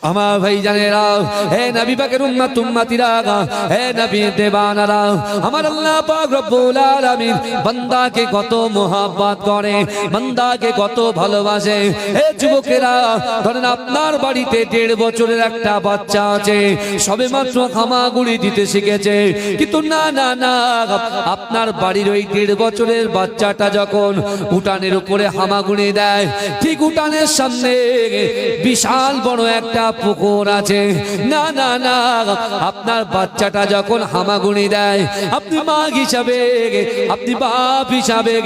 আমার ভাই জানেরা, হে নবী পাকের উম্মত উম্মতিরা, হে নবী দেবানারা, আমার আল্লাহ পাক রব্বুল আলামিন বান্দাকে কত মোহাব্বত করে, বান্দাকে কত ভালোবাসে। হে যুবকেরা, ধরেন আপনার বাড়িতে 1.5 বছরের একটা বাচ্চা আছে, সবেমাত্র হামাগুড়ি দিতে শিখেছে, কিন্তু না না না, আপনার বাড়ির ওই 1.5 বছরের বাচ্চাটা যখন উঠানের উপরে হামাগুড়ি দেয়, ঠিক উঠানের সামনে বিশাল বড় একটা পুকুর আছে, না না না, আপনার বাচ্চাটা যখন হামাগুড়ি দেয়, আপনি মা হিসাবে, আপনি বাপ হিসাবে,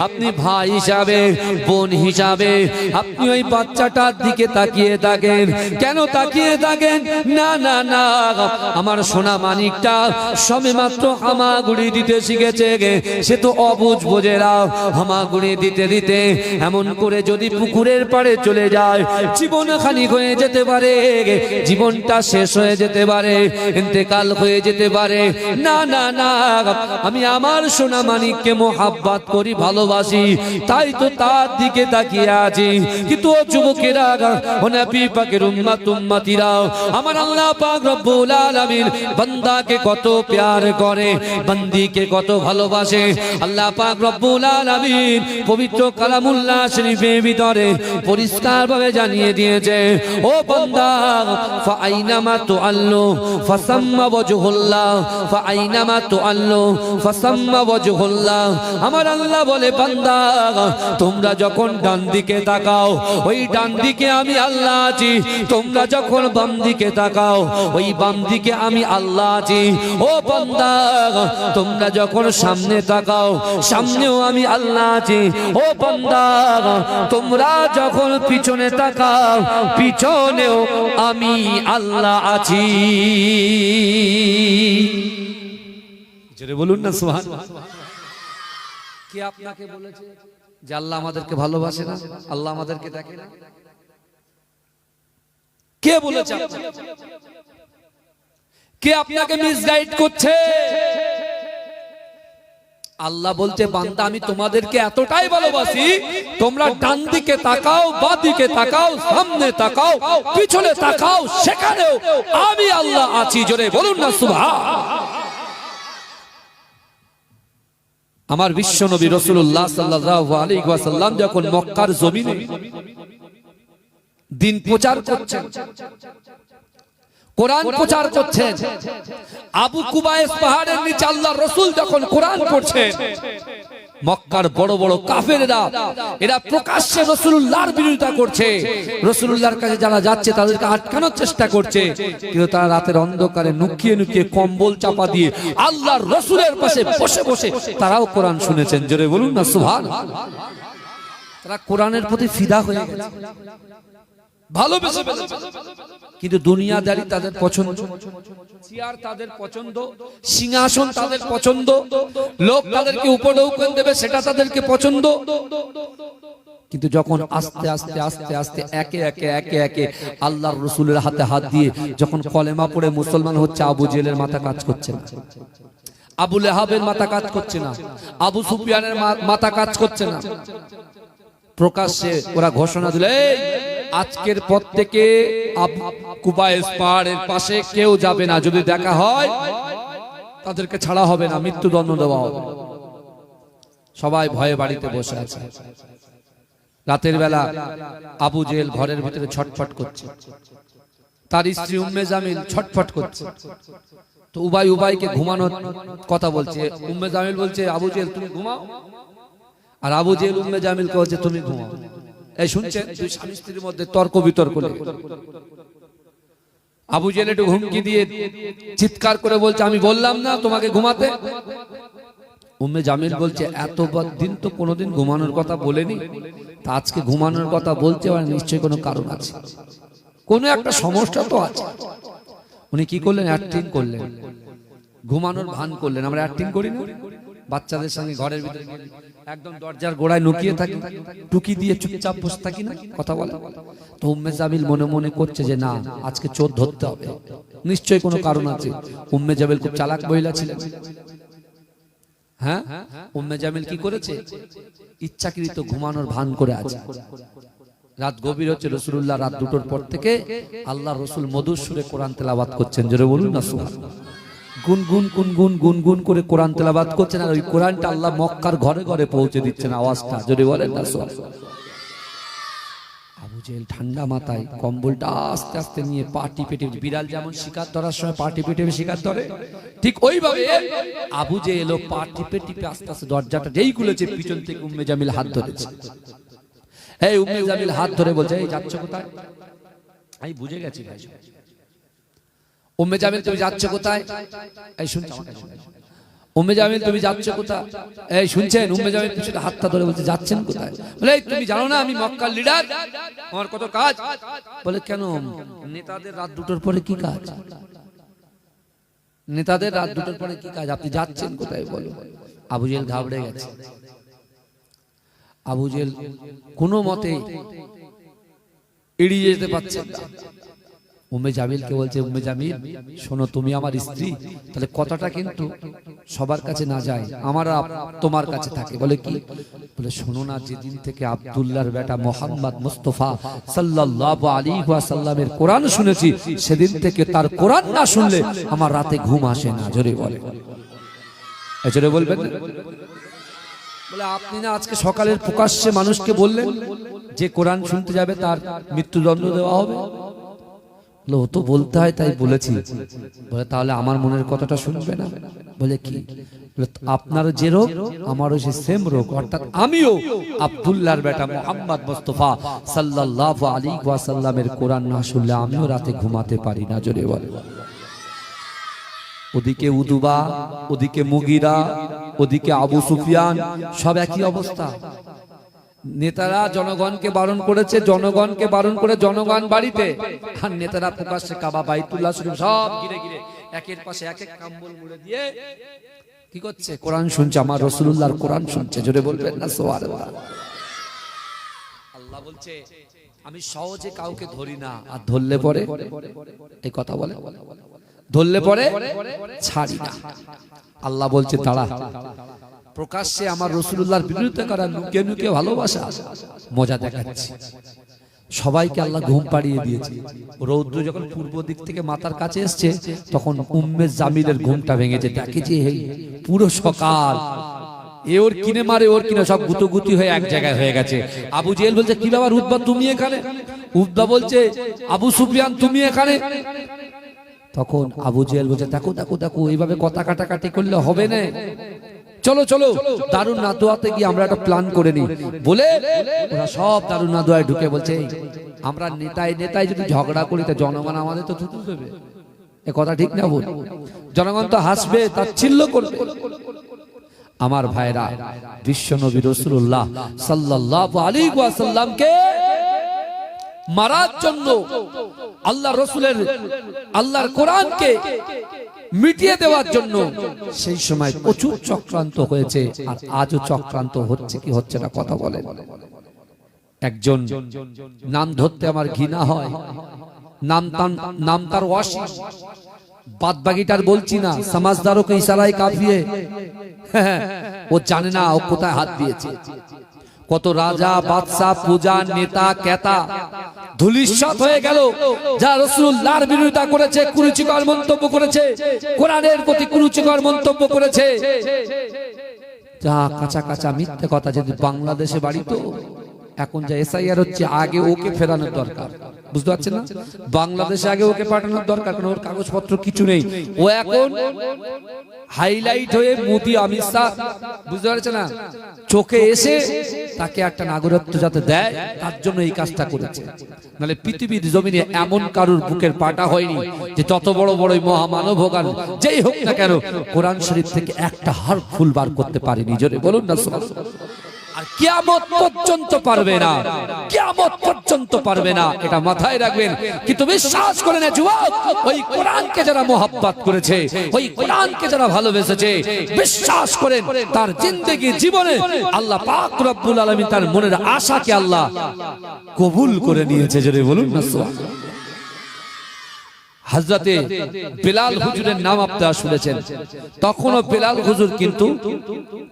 আপনি ভাই হিসাবে, বোন হিসাবে, আপনি ওই বাচ্চাটার দিকে তাকিয়ে থাকেন। কেন তাকিয়ে থাকেন? না না না, আমার সোনা মানিকটা সবেমাত্র হামাগুড়ি দিতে শিখেছে, সে তো অবুঝ বোঝেরা। হামাগুড়ি দিতে দিতে এমন করে যদি পুকুরের পাড়ে চলে যায়, জীবন খানিক হয়ে যেতে পারে, জীবনটা শেষ হয়ে যেতে পারে, ইন্তেকাল হয়ে যেতে পারে। না না না, আমি আমার সোনা মানিককে মোহাব্বত করি, ভালোবাসি, তাই তো তার দিকে তাকিয়ে আছি। কিন্তু ও যুবকেরা, ও নবী পাকের উম্মত উম্মতিরা, আমার আল্লাহ পাক রব্বুল আলামিন বান্দাকে কত প্যার করে, বান্দিকে কত ভালোবাসে। আল্লাহ পাক রব্বুল আলামিন পবিত্র কালামুল্লাহ শরীফের ভিতরে পরিষ্কার ভাবে জানিয়ে দিয়েছে, ও বান্দা, ফাআইনামা তুআল্লু ফাসাম্মা ওয়াজহুল্লাহ, ফাআইনামা তুআল্লু ফাসাম্মা ওয়াজহুল্লাহ। আমার আল্লাহ বলে, বান্দা, তোমরা যখন ডান দিকে তাকাও, ওই ডান দিকে আমি আল্লাহ আছি। তোমরা যখন বাম দিকে তাকাও, ওই বাম দিকে আমি আল্লাহ আছি। ও বান্দা, তোমরা যখন সামনে তাকাও, সামনেও আমি আল্লাহ আছি। ও বান্দা, তোমরা যখন পিছনে তাকাও, পিছনেও আমি আল্লাহ আছি। জোরে বলুন না সুবহানাল্লাহ। কে আপনাকে বলেছে যে আল্লাহ আমাদেরকে ভালোবাসে না, আল্লাহ আমাদেরকে দেখে না? কে বলেছে? কে আপনাকে মিসগাইড করছে? আল্লাহ বলতে, বান্দা, আমি তোমাদেরকে এতটাই ভালোবাসি, তোমরা ডান দিকে তাকাও, বাঁ দিকে তাকাও, সামনে তাকাও, পিছনে তাকাও, সেখানেও আমি আল্লাহ আছি। জোরে বলুন না সুবহানাল্লাহ। আমার বিশ্ব নবী রাসূলুল্লাহ সাল্লাল্লাহু আলাইহি ওয়াসাল্লাম যখন মক্কার জমিনে দিন প্রচার করছেন, কোরআন প্রচার করছেন, আবু কুবাইস পাহাড়ের নিচে আল্লাহর রাসূল যখন কোরআন পড়ছেন, মক্কার বড় বড় কাফেররা এরা প্রকাশ্যে রাসূলুল্লাহর বিরোধিতা করছে। রাসূলুল্লাহর কাছে যারা যাচ্ছে তাদেরকে আটকানোর চেষ্টা করছে, কিন্তু তারা রাতের অন্ধকারে নুকিয়ে নুকিয়ে কম্বল চাপা দিয়ে আল্লাহর রাসূলের পাশে বসে বসে তারাও কোরআন শুনেছেন। জোরে বলুন না সুবহানাল্লাহ। তারা কোরআনের প্রতি ফিদা হয়ে গেছে, ভালোবেসে ফেলেছে। কিন্তু দুনিয়াদারি তাদের পছন্দ, চেয়ার তাদের পছন্দ, সিংহাসন তাদের পছন্দ, লোক তাদেরকে উপঢৌকন দেবে সেটা তাদেরকে পছন্দ। কিন্তু যখন আস্তে আস্তে আস্তে আস্তে একে একে একে একে আল্লাহর রাসূলের হাতে হাত দিয়ে যখন কলেমা পড়ে মুসলমান হচ্ছে, আবু জেহেলের মাথা কাজ করছে না, আবু লাহাবের মাথা কাজ করছে না, আবু সুফিয়ানের মাথা কাজ করছে না। প্রকাশ্যে ওরা ঘোষণা দিল, আজকের পর থেকে আবু কুবাইস পাহাড়ের পাশে কেউ যাবে না, যদি দেখা হয় তাদেরকে ছাড়া হবে না, মৃত্যুদণ্ড দেওয়া হবে। সবাই ভয়ে বাড়িতে বসে আছে। রাতের বেলা আবু জেহেল ঘরের ভিতরে ছটফট করছে, তার স্ত্রী উম্মে জামিল ছটফট করছে। তো উবাইকে ঘুমানোর কথা বলছে। উম্মে জামিল বলছে, আবু জেহেল তুমি ঘুমাও, আর আবু জেহেল উম্মে জামিল বলছে তুমি ঘুমাও। এই শুনছেন, দুই স্বামী স্ত্রীর মধ্যে তর্ক বিতর্ক। আবু জেহেল একটু হুমকি দিয়ে চিৎকার করে বলছে, আমি বললাম না তোমাকে ঘুমাতে? উম্মে জামিল বলছে, এত দিন তো কোনোদিন ঘুমানোর কথা বলেনি, তা আজকে ঘুমানোর কথা বলছে, আর নিশ্চয়ই কোনো কারণ আছে, কোনো একটা সমস্যা তো আছে। উনি কি করলেন? অ্যাক্টিং করলেন, ঘুমানোর ভান করলেন। আমরা অ্যাক্টিং করি না, বাচ্চাদের সঙ্গে ঘরের ভিতরে একদম দরজার গোড়ায় লুকিয়ে থাকি, টুকি দিয়ে চুপচাপ বসে থাকি না, কথা বলে। তো উম্মে জামিল মনে মনে করছে যে না, আজকে চোর ধরতে হবে, নিশ্চয়ই কোনো কারণ আছে। উম্মে জামিল খুব চালাক মহিলা ছিলেন। হ্যাঁ, উম্মে জামিল কি করেছে? ইচ্ছাকৃত ঘুমানোর ভান করে আছে। রাত গভীর হচ্ছে, রাসূলুল্লাহ রাত 2টোর পর থেকে আল্লাহ রসুল মধুর সুরে কোরআন তেলাওয়াত করছেন, জোরে বলুন না সুবহানাল্লাহ। গুনগুন করে কোরআন তেলাওয়াত করছেন, আর ওই কোরআনটা আল্লাহ মক্কার ঘরে ঘরে পৌঁছে দিচ্ছেন আওয়াজটা, জোরে বলেন না সুবহানাল্লাহ। আবু জেহেল ঠান্ডা মাথায় কম্বলটা আস্তে আস্তে নিয়ে পা টিপে টিপে, বিড়াল যেমন শিকার ধরার সময় পা টিপে টিপে শিকার ধরে, ঠিক ওইভাবে আবু জেহেল পা টিপে টিপে আস্তে আস্তে দরজাটা যেই খুলেছে, পিছন থেকে উম্মে জামিল হাত ধরেছে। এই উম্মে জামিল হাত ধরে বলছে, এই যাচ্ছ কোথায়? আমি বুঝে গেছি ভাই। উম্মে জামিল তুমি যাচ্ছ কোথায়? এই শুনছো? উম্মে জামিল তুমি যাচ্ছ কোথায়? এই শুনছেন? উম্মে জামিল পিছনে হাতটা ধরে বলছে, যাচ্ছেন কোথায়? বলে এই তুমি জানো না আমি মক্কার লিডার, আমার কত কাজ। বলে কেন? নেতাদের রাত 2টোর পরে কি কাজ? নেতাদের রাত 2টোর পরে কি কাজ? আপনি যাচ্ছেন কোথায় বলো? আবু জেহেল ঘাবড়ে গেছে। আবু জেহেল কোনো মতে এড়িয়ে যেতে পারছে না। উম্মে জামিলকে বলছে, উম্মে জামিল শোনো, তুমি আমার স্ত্রী, তাহলে কথাটা কিন্তু সবার কাছে না যায়, আমার তোমার কাছে থাকে। বলে কি? বলে শোনো না, যেদিন থেকে আব্দুল্লাহর বেটা মোহাম্মদ মুস্তাফা সাল্লাল্লাহু আলাইহি ওয়াসাল্লামের কোরআন শুনেছি, সেদিন থেকে তার কোরআন না শুনলে আমার রাতে ঘুম আসে না। জোরে বলে, জোরে বলবেন। বলে আপনি না আজকে সকালের প্রকাশ্যে মানুষকে বললেন যে কোরআন শুনতে যাবে তার মৃত্যুদণ্ড দেওয়া হবে। ও তো বলতে হয় তাই বলেছি। বলে তাহলে আমার মনের কথাটা শুনবে না? বলে কি? আপনার যে রোগ আমারও সে সেম রোগ, অর্থাৎ আমিও আব্দুল্লাহর বেটা মুহাম্মদ মুস্তাফা সাল্লাল্লাহু আলাইহি ওয়াসাল্লামের কোরআন না শুনলে আমিও রাতে ঘুমাতে পারি না। জোরে বলে। ওদিকে উদুবা, ওদিকে মুগিরা, ওদিকে আবু সুফিয়ান, সব একই অবস্থা। নেতারা জনগণকে বারণ করেছে, জনগণকে বারণ করে জনগণ বাড়িতে, আর নেতারা প্রকাশ্যে কাবা বাইতুল্লাহ শরীফ সব ঘিরে ঘিরে একের পাশে এক এক কম্বল মুড়ে দিয়ে কি করছে? কোরআন শুনছে, আমার রাসূলুল্লাহর কোরআন শুনছে। জোরে বলবেন না সুবহানাল্লাহ। আল্লাহ বলছে আমি সহজে কাউকে ধরি না, আর ধরলে পরে এই কথা বলে, ধরলে পরে ছাড়ি না। আল্লাহ বলছে দাঁড়া, প্রকাশ্যে আমার রাসূলুল্লাহর বিরুদ্ধে করা লুকিয়ে লুকিয়ে ভালোবাসা মজা দেখাচ্ছি। সবাইকে আল্লাহ ঘুম পাড়িয়ে দিয়েছে। রৌদ্র যখন পূর্ব দিক থেকে মাথার কাছে এসছে, তখন উম্মে জামিলের ঘুমটা ভেঙেছে। দেখেছি এই পুরো সকাল এ ওর কিনে মারে, ওর কিনে সব গুতোগুতি হয়ে এক জায়গায় হয়ে গেছে। আবু জেহেল বলছে কি ব্যাপার উতবা তুমি এখানে? উতবা বলছে আবু সুফিয়ান তুমি এখানে? তখন আবু জেহেল বলছে দেখো দেখো দেখো, এইভাবে কথা কাটাকাটি করলে হবে না, চলো চলো দারুন নাদোয়াতে গিয়ে আমরা একটা প্ল্যান করে নিই। বলে ওরা সব দারুন নাদোয়ায় ঢুকে বলছে আমরা নেতায় নেতায় যদি ঝগড়া করি তা জনগণ আমাদের তো থুতু দেবে, এ কথা ঠিক না বল? জনগণ তো হাসবে, তাচ্ছিল্য করবে। আমার ভাইরা, বিশ্ব নবী রাসূলুল্লাহ সাল্লাল্লাহু আলাইহি ওয়াসাল্লামকে মারার জন্য আল্লাহ রসুলের আল্লাহর কোরআনকে মিটিয়ে দেওয়ার জন্য সেই সময় প্রচুর চক্রান্ত হয়েছে, আর আজও চক্রান্ত হচ্ছে কি হচ্ছে না কথা বলে। একজন নাম ধরতে আমার ঘৃণা হয়, নাম তার ওয়াসি, বাদ বাকিটার বলছি না, সমাজদারকে ইশারায় কাফিয়ে ও জানে না ও কোথায় হাত দিয়েছে। কত রাজা বাদশা পূজা নেতা কেতা ধুলিস্যাৎ হয়ে গেল, যা রাসূলুল্লাহর বিরোধিতা করেছে, কুরুচিকর মন্তব্য করেছে, কোরআনের প্রতি কুরুচিকর মন্তব্য করেছে, যা কাঁচা কাঁচা মিথ্যে কথা। যদি বাংলাদেশে বাড়ি তো এখন যা এসআইআর হচ্ছে, আগে ওকে ফেরানোর দরকার, বুঝতে পারছেন না? বাংলাদেশে আগে ওকে পাঠানোর দরকার, কারণ ওর কাগজপত্র কিছু নেই। ও এখন হাইলাইট হয়ে মোদি অমিত শাহ, বুঝতে পারছেন না, চোখে এসে তাকে একটা নাগরিকত্ব যাতে দেয়, তার জন্য এই কাজটা করেছে। নাহলে পৃথিবীর জমিনে এমন কারুর বুকের পাটা হয়নি যে যত বড় বড় মহামানব হোক আর যেই হোক না কেন, কোরআন শরীফ থেকে একটা হারফ ভুল বার করতে পারেনি। জোরে বলুন না সুবহানাল্লাহ। আর কিয়ামত পর্যন্ত পারবে না, কিয়ামত পর্যন্ত পারবে না, এটা মাথায় রাখবেন। কিন্তু বিশ্বাস করে না যুবক, ওই কোরআনকে যারা মোহাব্বত করেছে, ওই কোরআনকে যারা ভালোবেসেছে, বিশ্বাস করেন তার জিন্দেগি জীবনে আল্লাহ পাক রব্বুল আলামিন তার মনের আশাকে আল্লাহ কবুল করে নিয়েছে। জোরে বলুন না সুবহানাল্লাহ। হযরতে বেলাল হুজুরের নাম আপনারা শুনেছেন, তখনও বেলাল হুজুর কিন্তু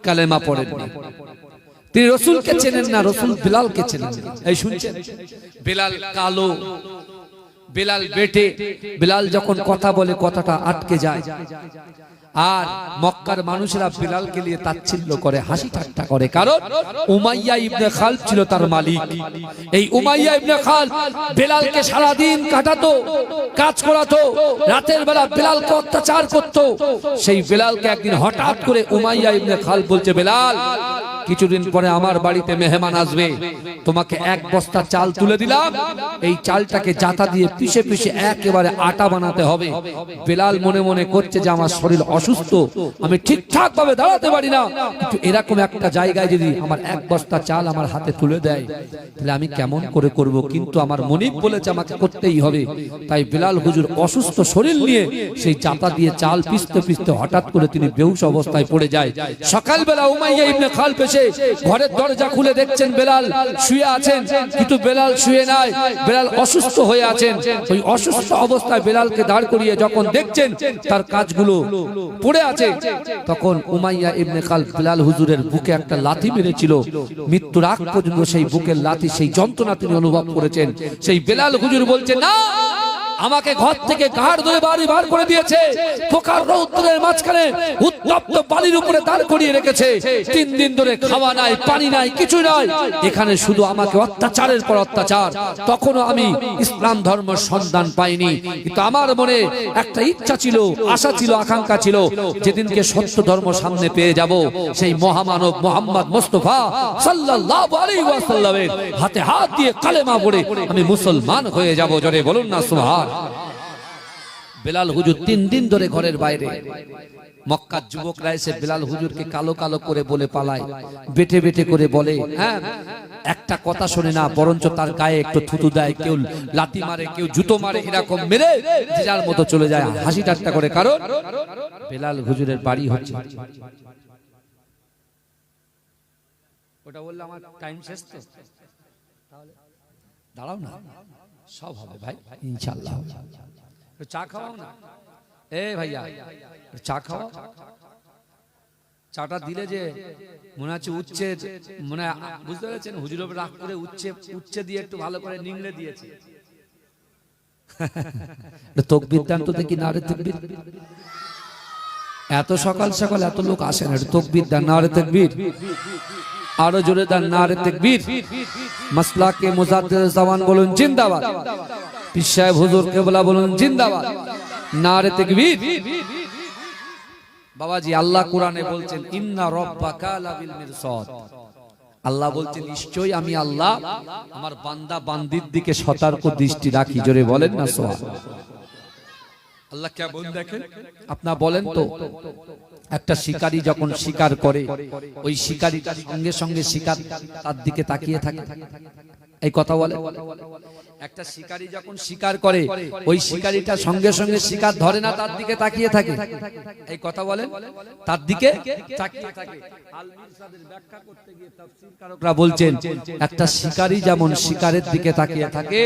কালেমা পড়েননি। তিনি রসুলকে চেনেন না, রসুল বিলালকে চেনেন। এই শুনছেন, বিলাল কালো, বিলাল বেটে, বিলাল যখন কথা বলে কথাটা আটকে যায়। আর মক্কার মানুষেরা বিলালকে নিয়ে তাচ্ছিল্য করে, হাসি ঠাট্টা করে, কারণ উমাইয়া ইবনে খালদ ছিল তার মালিক। এই উমাইয়া ইবনে খালদ বিলালকে সারা দিন কাটাতো, কাজ করাতো, রাতের বেলা বিলালকে অত্যাচার করত। সেই বিলালকে একদিন হঠাৎ করে উমাইয়া ইবনে খালদ বলছে, বিলাল কিছুদিন পরে আমার বাড়িতে মেহমান আসবে, তোমাকে এক বস্তা চাল তুলে দিলাম, এই চালটাকে জাতা দিয়ে পিষে পিষে একেবারে আটা বানাতে হবে। বিলাল মনে মনে করছে যে আমার শরীর অসুস্থ, আমি ঠিকঠাক ভাবে দাঁড়াতে পারি না, কিন্তু এরকম একটা জায়গায় যদি আমার এক বস্তা চাল আমার হাতে তুলে দেয় তাহলে আমি কেমন করে করব, কিন্তু আমার মনিব বলেছে আমাকে করতেই হবে। তাই বিলাল হুজুর অসুস্থ শরীর নিয়ে সেই জাতা দিয়ে চাল পিষতে পিষতে হঠাৎ করে তিনি বেহুশ অবস্থায় পড়ে যায়। সকালবেলা উমাইয়া ইবনে খালদ এসে ঘরের দরজা খুলে দেখছেন বেলাল শুয়ে আছেন, কিন্তু বেলাল শুয়ে নাই, বেলাল অসুস্থ হয়ে আছেন। ওই অসুস্থ অবস্থায় বেলালকে দাঁড় করিয়ে যখন দেখছেন তার কাজগুলো পড়ে আছে, তখন উমাইয়া ইবনে খালদ বেলাল হুজুরের বুকে একটা লাথি মেরেছিল। মৃত্যুর আগ পর্যন্ত সেই বুকের লাথি, সেই যন্ত্রণা তিনি অনুভব করেছেন। সেই বেলাল হুজুর বলছেন, না, আমাকে ঘর থেকে ঘাড় ধরে বাড়ি বার করে দিয়েছে, পোকার রৌদ্রের মাঝখানে উত্তপ্ত বালির উপরে দাঁড় করিয়ে রেখেছে, 3 দিন ধরে খাওয়া নাই, পানি নাই, কিছু নাই, এখানে শুধু আমাকে অত্যাচারের পর অত্যাচার। তখনও আমি ইসলাম ধর্মের সন্ধান পাইনি, কিন্তু আমার মনে একটা ইচ্ছা ছিল, আশা ছিল, আকাঙ্ক্ষা ছিল, যেদিনকে সত্য ধর্ম সামনে পেয়ে যাব, সেই মহামানব মুহাম্মদ মুস্তাফা সাল্লাল্লাহু আলাইহি ওয়াসাল্লামের হাতে হাত দিয়ে কালেমা পড়ে আমি মুসলমান হয়ে যাব। জোরে বলুন না সুবহান। বেলাল হুজুর 3 দিন ধরে ঘরের বাইরে। মক্কার যুবকরা এসে বেলাল হুজুরকে কালো কালো করে বলে পালায়, বেটে বেটে করে বলে, হ্যাঁ, একটা কথা শোনে না, বরঞ্চ তার গায়ে একটু থুতু দেয়, কেউ লাথি মারে, কেউ জুতো মারে, এরকম মেরে যে যার মতো চলে যায়, হাসি ঠাট্টা করে। কারণ বেলাল হুজুরের বাড়ি হচ্ছে, ওটা বললে আমার টাইম শেষ তো, তাহলে দাঁড়াও না, সব হবে ভাই ইনশাআল্লাহ। চা খাওয়াও না, এ ভাইয়া চা খাওয়া। চাটা দিলে যে মনে হচ্ছে উচ্ছে, মনে বুঝতে পেরেছেন, হুজুরের রাগ করে উচ্ছে দিয়ে একটু ভালো করে নিংড়ে দিয়েছে। তাকবীর দান তো দেখি, নারে তাকবীর। এত সকাল সকাল এত লোক আসেন, একটু তাকবীর দান, নারে তাকবীর। আরো জোরে দান, নারে তাকবীর। মাসলাকে মুজাদ্দিদ জামান বলুন জিন্দাবাদ, পীর সাহেব হুজুর কেবলা বলুন জিন্দাবাদ, নারে তাকবীর। বাবাজি, আল্লাহ কোরআনে বলছেন, ইন্না রাব্বাকা লাবিল মিরসাদ। আল্লাহ বলছেন, নিশ্চয়ই আমি আল্লাহ আমার বান্দা বান্দির দিকে সতর্ক দৃষ্টি রাখি। জোরে বলেন না সুবহানাল্লাহ। আল্লাহ কেমন দেখেন আপনারা বলেন তো? একটা শিকারী যখন শিকার করে, ওই শিকারীটার সঙ্গে সঙ্গে শিকার তার দিকে তাকিয়ে থাকে, এই কথা বলে। একটা শিকারী যখন শিকার করে, ওই শিকারীটা সঙ্গে সঙ্গে শিকার ধরে না, তার দিকে তাকিয়ে থাকে, এই কথা বলেন, তার দিকে তাকিয়ে থাকে। আল মিরসাদের ব্যাখ্যা করতে গিয়ে তাফসীরকারকরা বলছেন, একটা শিকারী যেমন শিকারের দিকে তাকিয়ে থাকে,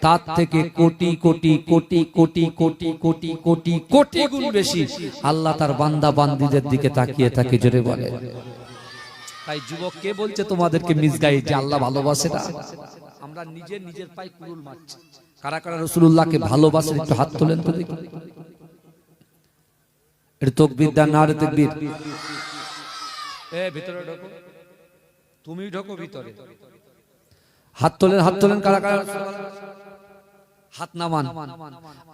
তার থেকে কোটি কোটি কোটি কোটি কোটি কোটি কোটি কোটি গুণ বেশি আল্লাহ তার বান্দা বান্দীদের দিকে তাকিয়ে থাকে। জোরে বলে। তাই যুবক কে বলছে তোমাদেরকে মিসগাইড যে আল্লাহ ভালোবাসে না? আমরা নিজের পায়ে কুড়ুল মারছি। কারা কারা রাসূলুল্লাহকে ভালোবাসেন একটু হাত তোলেন তো দেখি। এর তাকবীর দান, নারে তাকবীর। এ ভিতরে ঢোকো, তুমি ঢোকো ভিতরে। হাত তোলেন, হাত তোলেন, কারা কারা হাত নামান।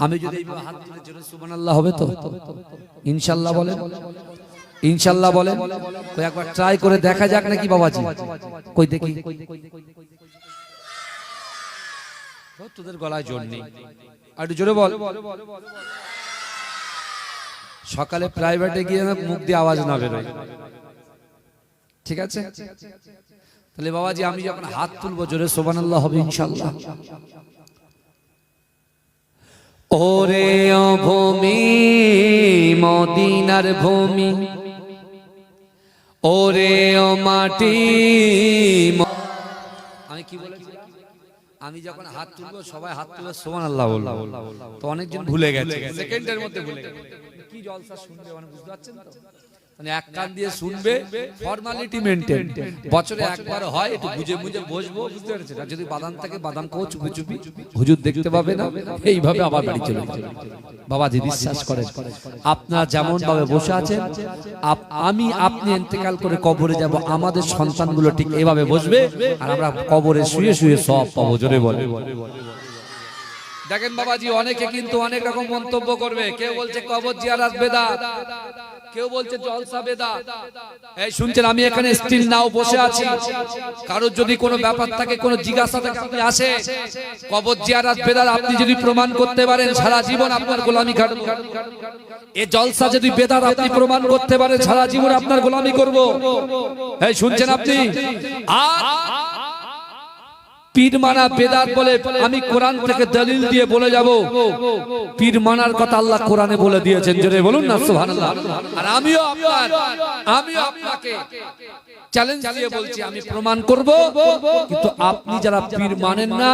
আমি যদি হাত তুলে জোরে সুবহানাল্লাহ হবে তো? ইনশাআল্লাহ বলেন, ইনশাআল্লাহ বলেন। কই একবার ট্রাই করে দেখা যাক নাকি বাবাজি? কই দেখি, তোদের গলায় জোর নেই, আর জোরে বল। সকালে প্রাইভেটে গিয়ে মুখ দিয়ে আওয়াজ না বেরোয়, ঠিক আছে? তাহলে বাবাজি আমি যখন হাত তুলবো জোরে সুবহানাল্লাহ হবে ইনশাআল্লাহ। ওরে ভূমি মদিনার ভূমি, ওরে ও মাটি। আমি কি বলেছি? আমি যখন হাত তুলবো সবাই হাত তুলে সুবহানাল্লাহ বলবো, তো অনেকজন ভুলে গেছে, সেকেন্ডের মধ্যে ভুলে গেছে। কি জলসা শুনবে মানে বুঝতে পারছেন তো? মানে এক কান দিয়ে শুনবে, ফর্মালিটি মেইনটেইন, বছরে একবার হয়, একটু বুঝে বুঝে বসবো, বুঝতে পেরেছেন? আর যদি বাদাম থাকে বাদাম কেও চুপি চুপি, হুজুর দেখতে পাবে না, এইভাবে আবার বাড়ি চলে যাবে। বাবাজি বিশ্বাস করেন, আপনারা যেমন ভাবে বসে আছেন, আমি আপনি ইন্তেকাল করে কবরে যাব, আমাদের সন্তানগুলো ঠিক এভাবে বসবে, আর আমরা কবরে শুয়ে শুয়ে সব পাবো। জোরে বলে। দেখেন বাবাজি, অনেকে কিন্তু অনেক রকম মন্তব্য করবে। কেউ বলছে কবর জিয়ারত বেদাত, কেউ বলছে জলসা বেদাত। এই শুনছেন, আমি এখানে স্টিল নাও বসে আছি, কারোর যদি কোনো ব্যাপার থাকে, কোনো জিজ্ঞাসা থাকে, আপনি আসে কবর জিয়ারত বেদাত আপনি যদি প্রমাণ করতে পারেন, সারা জীবন আপনার গোলামি খাটব। এই জলসা যদি বেদাত আপনি প্রমাণ করতে পারেন, সারা জীবন আপনার গোলামি করব। এই শুনছেন আপনি? আর পীর মানা বেদাত বলে আমি কোরআন থেকে দলিল দিয়ে বলে যাব, পীর মানার কথা আল্লাহ কোরআনে বলে দিয়েছেন। জোরে বলুন না সুবহানাল্লাহ। আর আমিও আপনাকে চ্যালেঞ্জ দিয়ে বলছি, আমি প্রমাণ করব, কিন্তু আপনি যারা পীর মানেন না,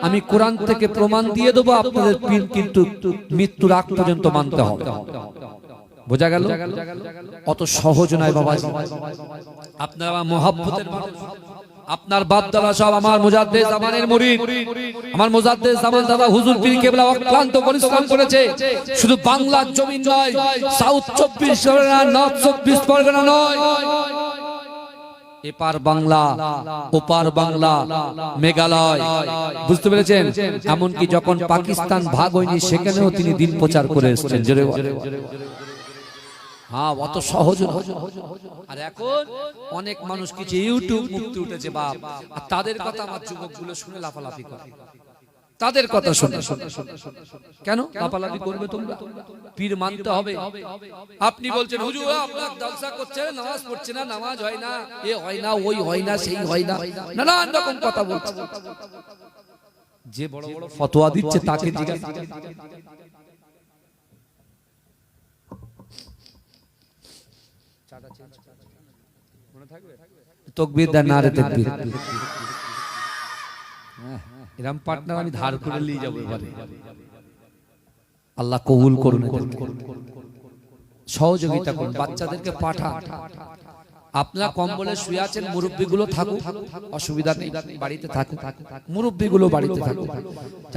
আমি কোরআন থেকে প্রমাণ দিয়ে দেবো, আপনাদের পীর কিন্তু মৃত্যুর আগ পর্যন্ত মানতে হবে। বোঝা গেল? অত সহজ নয় বাবাজি। আপনারা মহব্বতের মানুষ, আপনার বাপ দাদা সব আমার মুজাদ্দেদ জামানের মুরিদ, আমার মুজাদ্দেদ জামান দাদা হুজুর পীর কেবলা অক্লান্ত পরিশ্রম করেছে। শুধু বাংলার জমিন নয়, সাউথ 24 পরগনা, নর্থ 24 পরগনা নয়, এপার বাংলা ওপার বাংলা, মেঘালয়, বুঝতে পেরেছেন? এমনকি যখন পাকিস্তান ভাগ হয়নি, সেখানেও তিনি দিন প্রচার করে এসেছেন। জোরে হ্যাঁ, অত সহজ। আর এখন অনেক মানুষ কিছু ইউটিউব মুক্তি উঠেছে বাপ, আর তাদের কথা আমার যুবকগুলো শুনে লাফালাফি করে। তাদের কথা শুনে কেন লাফালাফি করবে তোমরা? পীর মানতে হবে। আপনি বলছেন হুজুর আপনার জলসা করছে, নামাজ পড়ছে না, নামাজ হয় না, এ হয় না, ওই হয় না, সেই হয় না, নানান রকম কথা বলছে। যে বড় বড় ফতোয়া দিচ্ছে তাকে জিজ্ঞাসা। তাকবীর দেন, নারে তাকবীর। এরকম পার্টনার আমি ধার করে নিয়ে যাবো এবারে, আল্লাহ কবুল করুন। সহযোগিতা করুন, বাচ্চাদেরকে পাঠান। আপনারা কম্বলে শুয়ে আছেন, মুরব্বিগুলো থাকুক, অসুবিধা নেই, বাড়িতে থাকুক, মুরব্বিগুলো বাড়িতে থাকুক।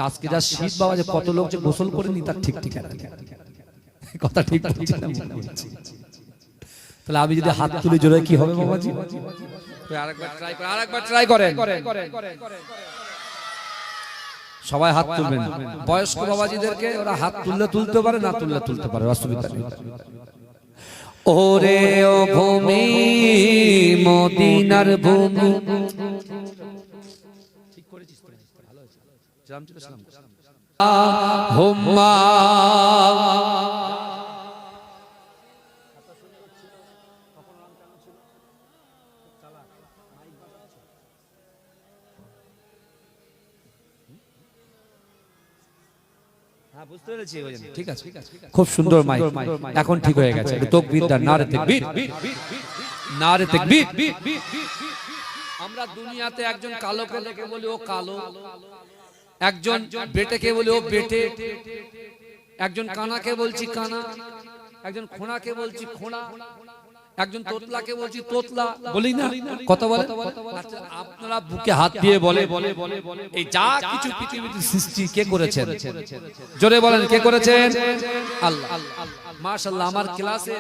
আজকে যা শীত বাবা, যে কত লোক যে গোসল করেনি তার ঠিক ঠিক কথা ঠিক বলছি না? তাহলে আমি যদি হাত তুলে জোরে কি হবে বাবাজি? আরেকবার ট্রাই করেন। সবাই হাত তুলবেন। বয়স্ক বাবাজিদেরকে ওরা হাত তুললে তুলতে পারে, না তুললে তুলতে পারে, অসুবিধা নেই। ওরে ও ভূমি, মদিনার ভূমি, ঠিক করেছিস তো? ভালো হয়েছে। হুম্মা ঠিক আছে, খুব সুন্দর মাইক, এখন ঠিক হয়ে গেছে। তাকবীর দান, নারে তাকবীর, নারে তাকবীর। আমরা দুনিয়াতে একজন কালোকে দেখে বলি ও কালো, একজন বেটেকে বলি ও বেটে, একজন কানাকে বলছি কানা, একজন খোঁড়াকে বলছি খোঁড়া, একজন তোতলাকে বলছি তোতলা, বলি না? কথা বলে। আপনারা বুকে হাত দিয়ে বলে, এই যা কিছু পৃথিবীতে সৃষ্টি কে করেছেন? জোরে বলেন, কে করেছেন? আল্লাহ। মাশাআল্লাহ, আমার ক্লাসে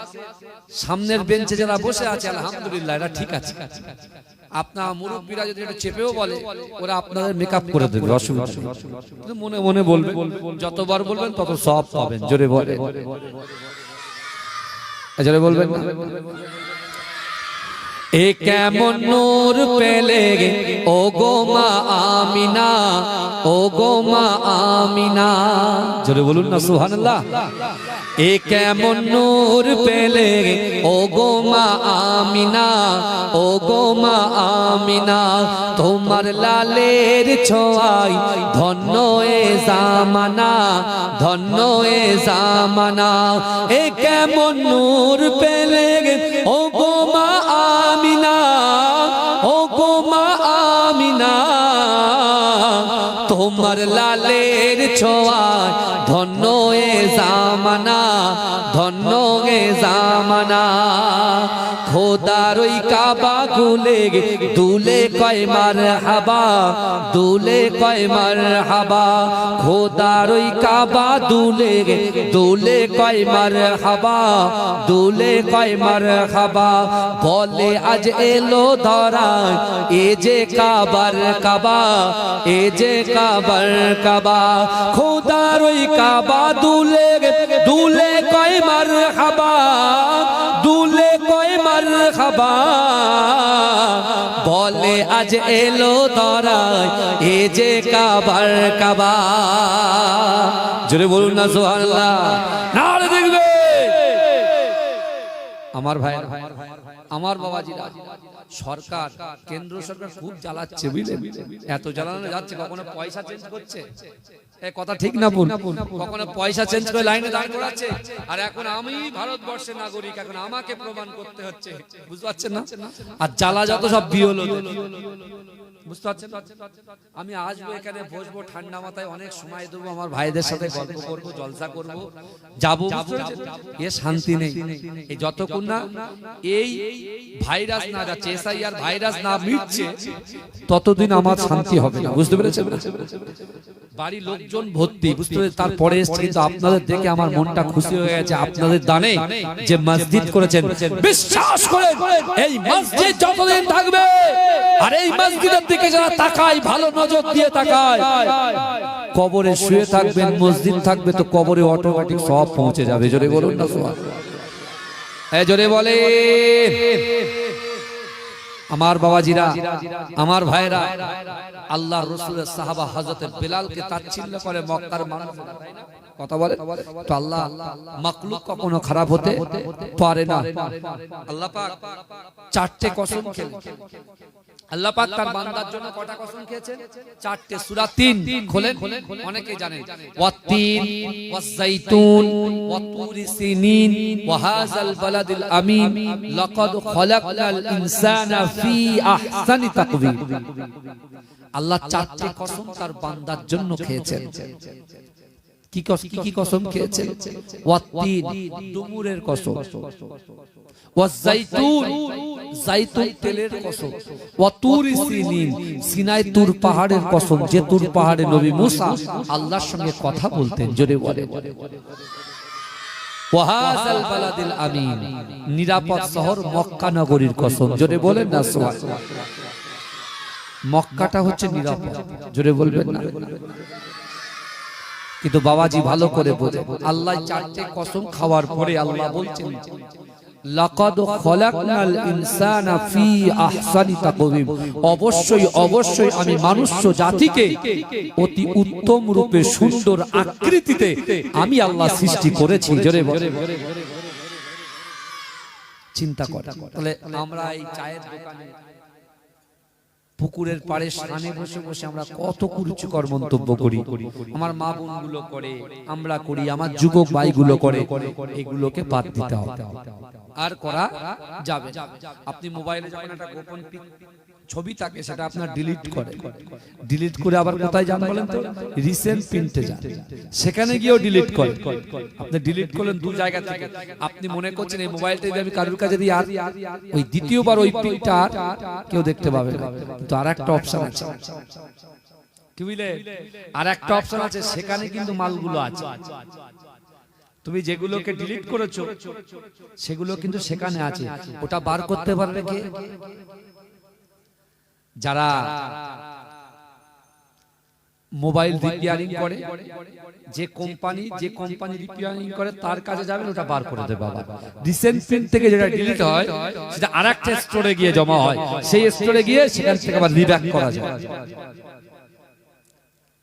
সামনের বেঞ্চে যারা বসে আছে আলহামদুলিল্লাহ, এরা ঠিক আছে। আপনার মুরব্বীরা যদি একটু চেপেও বলে, ওরা আপনাদের মেকআপ করে দেবে, অসুবিধা নেই। মনে মনে বলবেন, যতবার বলবেন তত সব পাবেন। জোরে বলে, জোরে বলবেন। এ কেমন নূর পেলে ও গো মা আমিনা, ও গো মা আমিনা, জোরে বলুন না সুবহানাল্লাহ। এ কেমন নূর পেলে ও গো মা আমিনা, ও গো মা আমিনা, তোমার লালের ছোঁয়ায় ধন্য এ জামানা, ধন্য এ জামানা। এ কেমন নূর পেলে ও গো মা আমিনা, ও গো মা আমিনা, তোমার লালের ছোঁয়ায় ধন্য এ জামানা, ধন্য এ জামানা। খোদার ওই কাবা গুলে দুলে কয় মারহাবা, দুলে কয় মারহাবা। খোদার ওই কাবা দুলে দুলে কয় মারহাবা, দুলে কয় মারহাবা। বলে আজ এলো ধরায় এ যে কাবার কাবা, এ যে কাবার কাবা। খোদার ওই কাবা দুলে দুলে কয় মারহাবা, দুলে কয় মারহাবা। বলে আজ এলো ধরায় এ যে কাবার কাবা। জোরে বলুন না সুবহানাল্লাহ। নারে দেখবে আমার ভাই, আমার বাবাজিরা, সরকার, কেন্দ্র সরকার খুব জ্বালাচ্ছে, বুঝলেন? এত জ্বালানো যাচ্ছে, কখনো পয়সা চেঞ্জ করছে, কথা ঠিক না বল, কখনো পয়সা চেঞ্জ করে লাইনে দাঁড় করাচ্ছে। আর এখন আমি ভারতবর্ষের নাগরিক, এখন আমাকে প্রমাণ করতে হচ্ছে, বুঝতে পারছেন না? আর জ্বালা যত সব বিহলো, বুঝতে পারছেন? আমি আসবো এখানে, বসবো ঠান্ডা মাথায়, অনেক সময় দেবো, আমার ভাইদের সাথে গল্প করবো, জলসা করবো, যাবো, এ শান্তি নেই। এই যতক্ষণ না এই ভাইরাস না যাচ্ছে, এসআইআর ভাইরাস না মিটছে, ততদিন আমার শান্তি হবে না, বুঝতে পেরেছেন? বাড়ি লোকজন ভর্তি, বুঝতে পেরেছেন? তারপরে কিন্তু আপনাদের দেখে আমার মনটা খুশি হয়ে গেছে। আপনাদের দানে যে মসজিদ করেছেন, বিশ্বাস করেন এই মসজিদ যতদিন থাকবে, আর এই মসজিদের দিকে যারা তাকায়, ভালো নজর দিয়ে তাকায়, কবরে শুয়ে থাকবেন, মসজিদ থাকবে তো কবরে অটোমেটিক সব পৌঁছে যাবে। জোরে বলুন না সুবহানাল্লাহ। এই জোরে বলে আমার বাবাজিরা, আমার ভাইরা, আল্লাহর রাসূলের সাহাবা হযরত বেলালকে তাচ্ছিল্য করে মক্কার মানুষ, কথা বলে তো আল্লাহ মাখলুক কখনো খারাপ হতে পারে না। আল্লাহ পাক চারটে কসম খেলেন। আল্লাহ পাক তার বান্দার জন্য কটা কসম খেয়েছেন? চারটে। সূরা ৩ খোলেন, অনেকেই জানেন। ওয়াত-তিন ওয়াজ-যাইতুন ওয়াত-তুরি সিনিন ওয়া হাযাল বালাদিল আমিন লাকাদ খালাকনাল ইনসানা ফি আহসানি তাকওয়িম। আল্লাহ চারটে কসম তার বান্দার জন্য খেয়েছেন। কি কসম খেয়েছেন? ওয়াত-তিন ডুমুরের কসম, ওয়াজ-যাইতুন যাইতুন তেলের কসম, ওয়াতুরি সিনিন সিনাই তুর পাহাড়ের কসম, যে তুর পাহাড়ে নবী মুসা আল্লাহর সঙ্গে কথা বলতেন। জোরে বলে ওয়া হাযাল বালাদিল আমিন নিরাপদ শহর মক্কা নগরীর কসম। জোরে বলেন না সুবহানাল্লাহ। মক্কাটা হচ্ছে নিরাপদ, জোরে বলবেন না? কিন্তু বাবাজি ভালো করে বোঝে, আল্লাহ চারটে কসম খাওয়ার পরে আল্লাহ বলছেন লাকাদ খালাকনাল ইনসানা ফি আহসানি তাকওয়িম। অবশ্যই অবশ্যই আমি মনুষ্য জাতিকে অতি উত্তম রূপে, সুন্দর আকৃতিতে আমি আল্লাহ সৃষ্টি করেছি। জোরে বলে চিন্তা কর। তাহলে আমরা এই চায়ের দোকানে, পুকুরের পাড়ে সানে বসে বসে আমরা কত কুরুচিকর মন্তব্য করি। আমার মা বোনগুলো করে, আমরা করি, আমার যুবক ভাইগুলো করে। এগুলোকে বাদ দিতে হবে, আর করা যাবে। আপনি মোবাইলে যখন একটা গোপন ছবি থাকে, সেটা আপনার ডিলিট করে, ডিলিট করে আবার কোথায় যান বলেন তো? রিসেন্ট প্রিন্টে যান, সেখানে গিয়েও ডিলিট করে। আপনি ডিলিট করলেন দু জায়গা থেকে, আপনি মনে করছেন এই মোবাইলটা যদি আমি কারোর কাছে দিই, আর ওই দ্বিতীয়বার ওই প্রিন্টটা কেউ দেখতে পাবে না। কিন্তু আর একটা অপশন আছে, কি বুঝলে? আর একটা অপশন আছে, সেখানে কিন্তু মালগুলো আছে। তুমি যেগুলোকে ডিলিট করেছো সেগুলো কিন্তু সেখানে আছে, ওটা বার করতে পারবে কে? যারা মোবাইল রিপেয়ারিং করে, যে কোম্পানি রিপেয়ারিং করে, তার কাছে যাবেন, ওটা বার করে দেবে। বাবা রিসেন্ট প্রিন্ট থেকে যেটা ডিলিট হয়, সেটা আরেকটা স্টোরে গিয়ে জমা হয়, সেই স্টোরে গিয়ে সেখান থেকে আবার রিব্যাক করা যায়।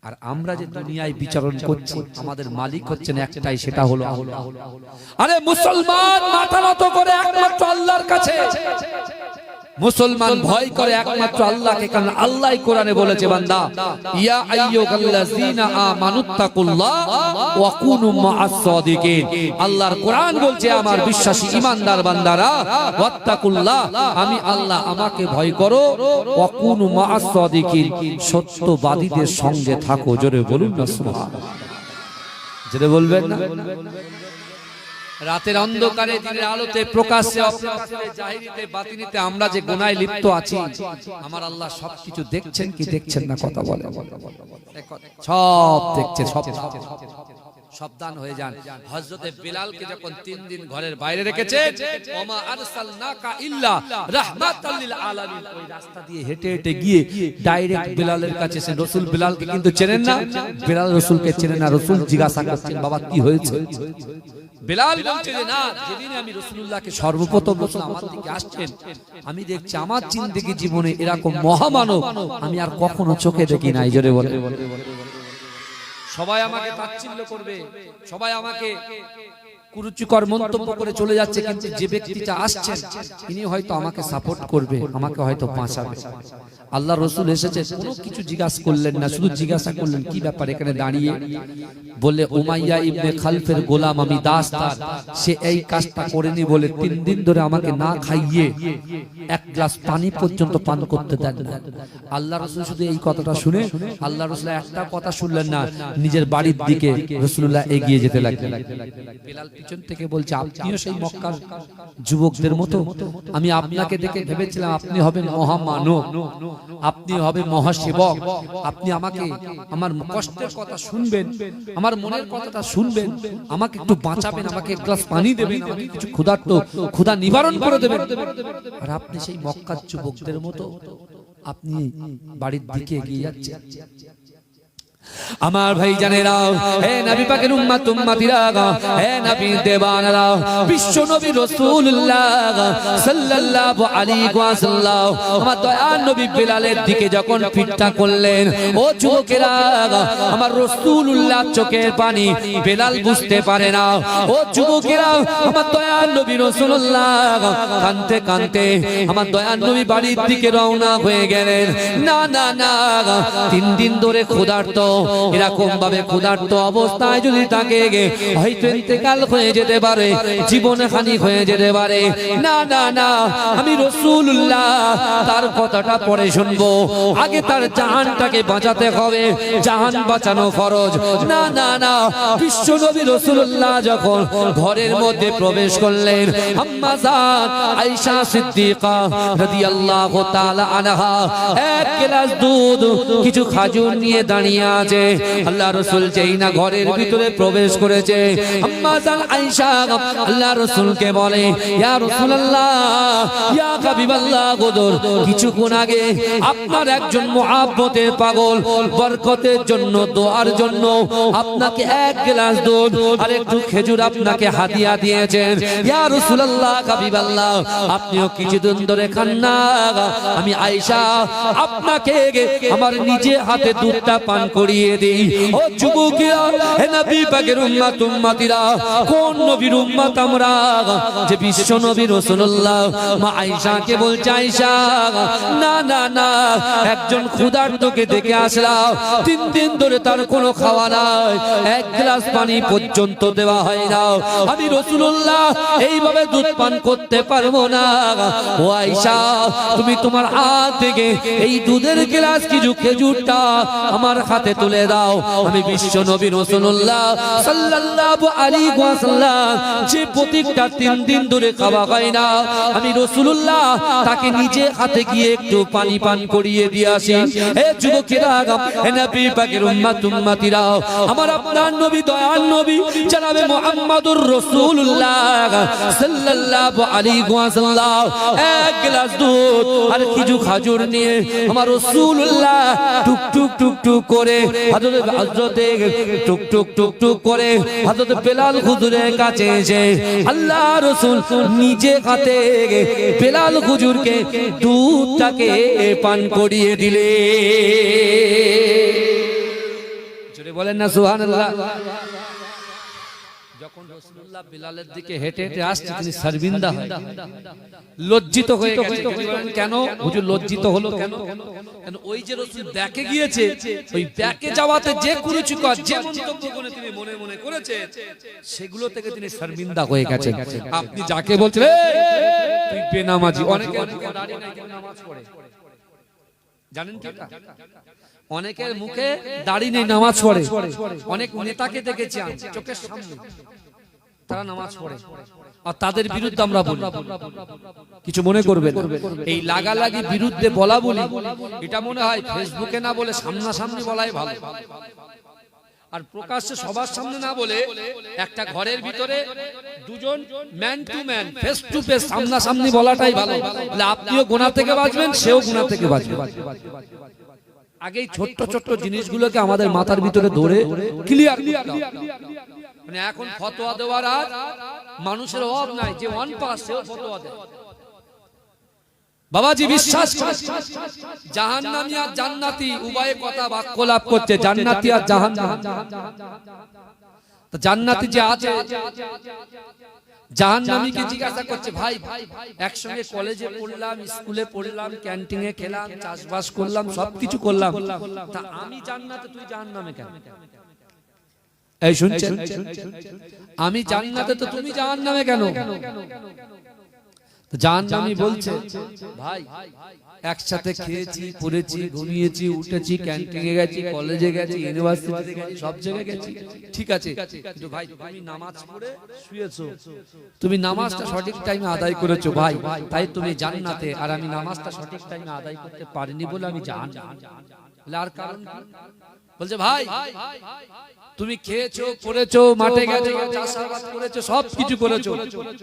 আর আমরা যে দুনিয়ায় বিচরণ করছি, আমাদের মালিক হচ্ছেন একটাই, সেটা হলো আল্লাহ। আরে মুসলমান, মাথা নত করে একমাত্র আল্লাহর কাছে মুসলমান ভয় করে একমাত্র আল্লাহকে, কারণ আল্লাহই কোরআনে বলেছে বান্দা ইয়া আইয়ুহাল্লাযীনা আমানুত্তাকুল্লাহ ওয়া কুনু মা'আস সাদিকিন। আল্লাহর কোরআন বলছে আমার বিশ্বাসী ঈমানদার বান্দারা ওয়াত্তাকুল্লাহ, আমি আল্লাহ, আমাকে ভয় করো, ওয়া কুনু মা'আস সাদিকিন, সত্যবাদীদের সঙ্গে থাকো। জোরে বলুন না সুবহানাল্লাহ। জোরে বলবেন না? রাতের অন্ধকারে দিনের আলোতে প্রকাশ্যে অপ্রকাশ্যে জাহিরিতে বাতিনিতে আমরা যে গুনাহে লিপ্ত আছি, আমার আল্লাহ সবকিছু দেখছেন কি দেখছেন না? কথা বলে সব দেখছে, সব সাবধান হয়ে যান। হযরতে বিলালকে যখন 3 দিন ঘরের বাইরে রেখেছে, ওমা আরসালনাকা ইল্লা রাহমাতাল লিল আলামিন, ওই রাস্তা দিয়ে হেঁটে হেঁটে গিয়ে ডাইরেক্ট বিলালের কাছে সে, রাসূল বিলালকে কিন্তু চেনেন না, বিলাল রাসূলকে চেনেন না। রাসূল জিজ্ঞাসা করছেন বাবা কি হয়েছে? বিলাল বলছে যে না, যেদিন আমি রাসূলুল্লাহকে সর্বপ্রথম আমার দিকে আসছেন, আমি দেখছি আমার জিন্দেগি জীবনে এরকম মহামানব আমি আর কখনো চোখে দেখি নাই। জোরে বলে। সবাই আমাকে তাচ্ছিল্য করবে, সবাই আমাকে কুরুচিকর মন্তব্য করে চলে যাচ্ছে, কিন্তু যে ব্যক্তিটা আসছেন ইনি হয়তো আমাকে সাপোর্ট করবে, আমাকে হয়তো বাঁচাবে। আল্লাহ রাসূল এসেছে, কোনো কিছু জিজ্ঞাসা করলেন না, শুধু জিজ্ঞাসা করলেন কি ব্যাপার এখানে দাঁড়িয়ে? বলে উমাইয়া ইবনে খালফের গোলাম আমি, দাস তার, সে এই কাজটা করেনি বলে 3 দিন ধরে আমাকে না খাইয়ে 1 গ্লাস পানি পর্যন্ত পান করতে দেন না। আল্লাহ রাসূল শুধু এই কথাটা শুনে আল্লাহ রাসূল একটা কথা শুনলেন না, নিজের বাড়ির দিকে রাসূলুল্লাহ এগিয়ে যেতে লাগলেন। বিলাল পিছন থেকে বলছে আপনিও সেই মক্কার যুবকদের মতো? আমি আপনাকে দেখে ভেবেছিলাম আপনি হবেন মহামানব, আপনি হবেন মহাসেবক, আপনি আমাকে আমার কষ্টের কথা শুনবেন, আমার মনের কথাটা শুনবেন, আমাকে একটু বাঁচাবেন, আমাকে 1 গ্লাস পানি দেবেন, আমাকে কিছু ক্ষুধা নিবারণ করে দেবেন। আর আপনি সেই মক্কার যুবকদের মতো আপনি বাড়ির দিকে এগিয়ে যাচ্ছেন। আমার ভাই জানেরা, হে নবী পাকের উম্মত উম্মতিরা, হে নবী দেবানরা, বিশ্ব নবী রাসূলুল্লাহ সাল্লাল্লাহু আলাইহি ওয়াসাল্লাম আমার দয়ার নবী বিলালের দিকে যখন পিঠটা করলেন, ও যুবকেরা, আমার রাসূলুল্লাহ চোখের পানি বিলাল বুঝতে পারে না। ও যুবকেরা, আমার দয়ার নবী রাসূলুল্লাহ কাঁদতে কাঁদতে আমার দয়ার নবী বাড়ির দিকে রওনা হয়ে গেলেন। না না না, 3 দিন ধরে ক্ষুধার্ত, এরকম ভাবে ক্ষুধার্ত অবস্থায় যদি তাকে হয়তো ইন্তেকাল হয়ে যেতে পারে, জীবন হানি হয়ে যেতে পারে। না না না, আমি রাসূলুল্লাহ তার কথাটা পরে শুনবো, আগে তার জাহানটাকে বাঁচাতে হবে, জাহান বাঁচানো ফরজ। না না না, বিশ্ব নবী রাসূলুল্লাহ যখন ঘরের মধ্যে প্রবেশ করলেন, আম্মা জান আয়েশা সিদ্দিকা রাদিয়াল্লাহু তাআলা আনহা 1 গ্লাস দুধ কিছু খাজুর নিয়ে দাঁড়িয়ে আছে। আল্লাহ রাসূল যেই না ঘরের ভিতরে প্রবেশ করেছে, আম্মা জান আয়েশা আল্লাহ রাসূলকে বলে, ইয়া রাসূলুল্লাহ, ইয়া হাবিবাল্লাহ, গুদর কিছুক্ষণ আগে আপনার একজন মুহাব্বতের পাগল বরকতের জন্য, দোয়ার জন্য আপনাকে 1 গ্লাস দুধ আর একটু খেজুর আপনাকে হাদিয়া দিয়েছেন। ইয়া রাসূলুল্লাহ, হাবিবাল্লাহ, আপনিও কিছুদিন ধরে খান না, আমি আয়েশা আপনাকে আমার নিজে হাতে দুধটা পান করিয়ে দিই। ও যুবকেরা, হে নবী পাকের উম্মত উম্মতিরা, কোন নবীর উম্মত আমরা যে বিশ্ব নবী রাসূলুল্লাহ মা আয়েশাকে বলছে, আয়েশা না না না, একজন ক্ষুধার্তকে দেখে আসলাম, 3 দিন ধরে তার কোনো খাওয়া নাই, 1 গ্লাস পানি পর্যন্ত দেওয়া হয় না, আমি রাসূলুল্লাহ এইভাবে দুধ পান করতে পারবো না। ও আয়েশা, তুমি তোমার হাত থেকে এই দুধের গ্লাস কিছু খেজুরটা আমার হাতে তুলে দাও। আমি বিশ্ব নবী রাসূলুল্লাহ সাল্লাল্লাহু আলাইহি ওয়াসাল্লাম যে প্রত্যেকটা 3 দিন ধরে খাওয়া হয় না, আমি রাসূলুল্লাহ তাকে নিজে হাতে গিয়ে একটু পানি পান করিয়ে দিয়ে আসি। হে যুবকেরা, হে নবী পাকের উম্মত উম্মতিরা, আমার আপনার নবী দয়াল নবী জনাবে মুহাম্মদুর রাসূলুল্লাহ সাল্লাল্লাহু আলাইহি ওয়াসাল্লাম 1 গ্লাস দুধ আর কিছু খাজুর নিয়ে আমার রাসূলুল্লাহ টুক টুক টুক টুক করে হযরতে টুক টুক টুক টুক করে হযরত বেলাল হুজুরের কাছে এসে আল্লাহ রাসূল নিজে হাতে বেলাল হুজুরকে দুধটাকে পান করিয়ে দিলে। জোরে বলেন না সুবহানাল্লাহ। যখন রাসূলুল্লাহ বিলালের দিকে হেঁটে হেঁটে আসছে তিনি শর্মিন্দা হয়ে লজ্জিত হয়ে গেলেন। কেন হুজুর লজ্জিত হলো কেন? কেন ওই যে রাসূল ব্যাকে গিয়েছে, ওই ব্যাকে যাওয়াতে যে কুরুচিকর যে মন্তব্যগুলো তিনি মনে মনে করেছেন সেগুলো থেকে তিনি শর্মিন্দা হয়ে গেছেন। আপনি যাকে বলছেন তুই বেনামাজি, অনেকে দাঁড়িয়ে নাই কিন্তু নামাজ পড়ে, জানেন কি? অনেকের মুখে দাড়ি নেই নামাজ পড়ে। অনেক নেতাকে দেখেছি চোখের সামনে তারা নামাজ পড়ে, আর তাদের বিরুদ্ধে আমরা বলি। কিছু মনে করবেন, এই লাগালাগি বিরুদ্ধে বলা বলি এটা মনে হয় ফেসবুকে না বলে সামনাসামনি বলাই ভালো। আর প্রকাশ্যে সবার সামনে না বলে একটা ঘরের ভিতরে দুজন man to man face to face সামনাসামনি বলাটাই ভালো। আপনিও গুনাহ থেকে বাঁচবেন, সেও গুনাহ থেকে বাঁচবে। আগে ছোট্ট ছোট্ট জিনিসগুলোকে আমাদের মাথার ভিতরে ধরে ক্লিয়ার করতে হবে। মানে এখন ফতোয়া দেওয়ার আর মানুষের অভাব নাই, যে ওয়ান পাস সেও ফতোয়া দেয়। বাবাজি বিশ্বাস করে জাহান্নামী আর জান্নাতি উভয়ে কথা বাক্য লাভ করছে, জান্নাতি আর জাহান্নাম। তো জান্নাতি যে আছে জাহান্নামীকে জিজ্ঞাসা করছে, ভাই একসঙ্গে কলেজে পড়লাম, স্কুলে পড়লাম, ক্যান্টিনে খেলাম, চাষবাস করলাম, সবকিছু করলাম, তা আমি জান্নাতে তুই জাহান্নামে কেন? এই শুনছেন, আমি জান্নাতে তো তুমি জাহান্নামে কেন? জাহান্নামী বলছে, ভাই একসাথে খেয়েছি, পড়েছি, ঘুমিয়েছি, উঠেছি, ক্যান্টিনে গেছি, কলেজে গেছি, ইউনিভার্সিটিতে গেছি, সব জায়গায় গেছি, ঠিক আছে, কিন্তু ভাই তুমি নামাজ পড়ে শুয়েছো, তুমি নামাজটা সঠিক টাইমে আদায় করেছো ভাই, তাই তুমি জান্নাতে, আর আমি নামাজটা সঠিক টাইমে আদায় করতে পারিনি বলে আমি জাহান্নামে। আর কারণ বলছে, ভাই তুমি খেয়েছো, পড়েছো, মাঠে গেছো, চাষাবাদ করেছো, সবকিছু করেছো,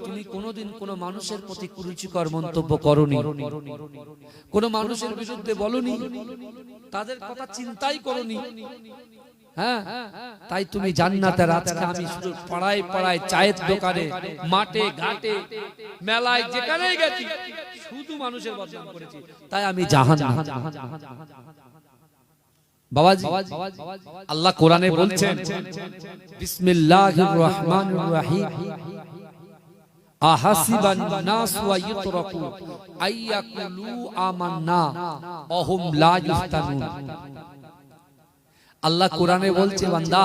তুমি কোনোদিন কোনো মানুষের প্রতি কুরুচিকর মন্তব্য করোনি, কোনো মানুষের বিরুদ্ধে বলনি, তাদের কথা চিন্তাই করোনি, হ্যাঁ, তাই তুমি জান্নাতের। আজকে আমি শুধু পাড়ায় পাড়ায়, চায়ের দোকানে, মাঠে ঘাটে, মেলায়, যেখানেই গেছি শুধু মানুষের বদনাম করেছি, তাই আমি জাহান্নামে। বাবাজি আল্লাহ কোরআনে বলছেন, বিসমিল্লাহির রহমানির রহিম, আহাসিবান নাসু আইয়ুতরাকু আইয়াকুলু আমান্না ওয়াহুম লা ইফতানুন। আল্লাহ কোরআনে বলছে, বান্দা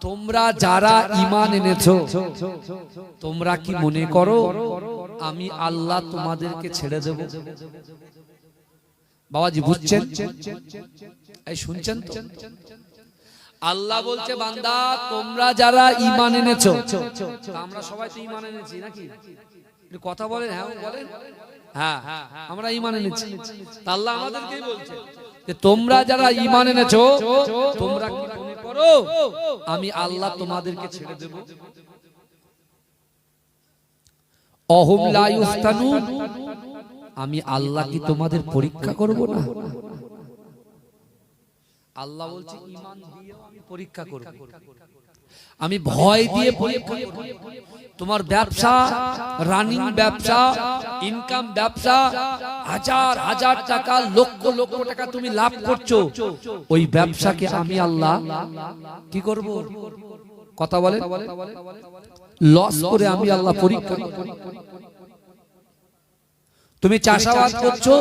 তোমরা যারা ঈমান এনেছো, তোমরা কি মনে করো আমি আল্লাহ তোমাদেরকে ছেড়ে দেব? বাবাজি বুঝছেন, এই শুনছেন তো? আল্লাহ বলছে, বান্দা তোমরা যারা ঈমান এনেছো, আমরা সবাই তো ঈমান এনেছি নাকি? একটু কথা বলেন, হ্যাঁ বলেন, হ্যাঁ আমরা ঈমান এনেছি। আল্লাহ আমাদেরকেই বলছে যে তোমরা যারা ঈমান এনেছো, তোমরা কি মনে করো আমি আল্লাহ তোমাদেরকে ছেড়ে দেব? অহুম লা ইফতানুন, আমি আল্লাহ কি তোমাদের পরীক্ষা করব না? আল্লাহ বলছে ঈমান দিয়েও আমি পরীক্ষা করব, আমি ভয় দিয়ে পরীক্ষা করব। তোমার ব্যবসা, রানিং ব্যবসা, ইনকাম ব্যবসা, হাজার হাজার টাকা, লক্ষ লক্ষ টাকা তুমি লাভ করছো, ওই ব্যবসাকে আমি আল্লাহ কি করব? কথা বলে লস করে আমি আল্লাহ পরীক্ষা করব। তুমি চাষাবাদ করছো,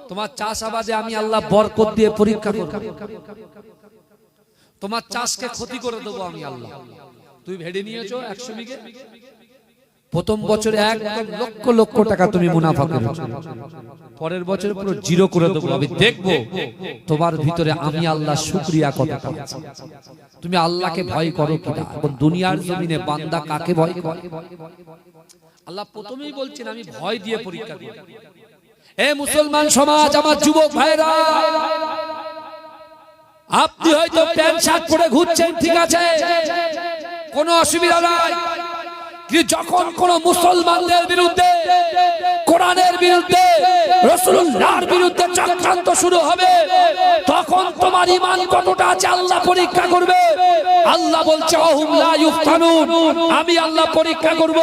তোমার চাষাবাদে আমি আল্লাহ বরকত দিয়ে পরীক্ষা করব। তোমার চাষকে ক্ষতি করে দেবো আমি আল্লাহ। তুমি ভেড়ে নিয়েছো 100 বিঘে, প্রথম বছরে একদম লক্ষ লক্ষ টাকা তুমি মুনাফা করেছো, পরের বছর পুরো জিরো করে দেবো। আমি দেখবো তোমার ভিতরে আমি আল্লাহ শুকরিয়া কতটা আছে। তুমি আল্লাহকে ভয় করো কিনা? এখন দুনিয়ার জমিনে বান্দা কাকে ভয় করে? আল্লাহ প্রথমেই বলছেন আমি ভয় দিয়ে পরীক্ষা করি। এ মুসলমান সমাজ, আমার যুবক ভাইরা, আপনি হয়তো প্যান্ট শার্ট পরে ঘুরছেন, ঠিক আছে, কোনো অসুবিধা নাই, যখন কোন মুসলমানদের বিরুদ্ধে, কোরআনের বিরুদ্ধে, রাসূলুল্লাহর বিরুদ্ধে চক্রান্ত শুরু হবে, তখন তোমার ঈমান কতটা আছে আল্লাহ পরীক্ষা করবে। আল্লাহ বলছে আহুম লা ইফতানুন, আমি আল্লাহ পরীক্ষা করব।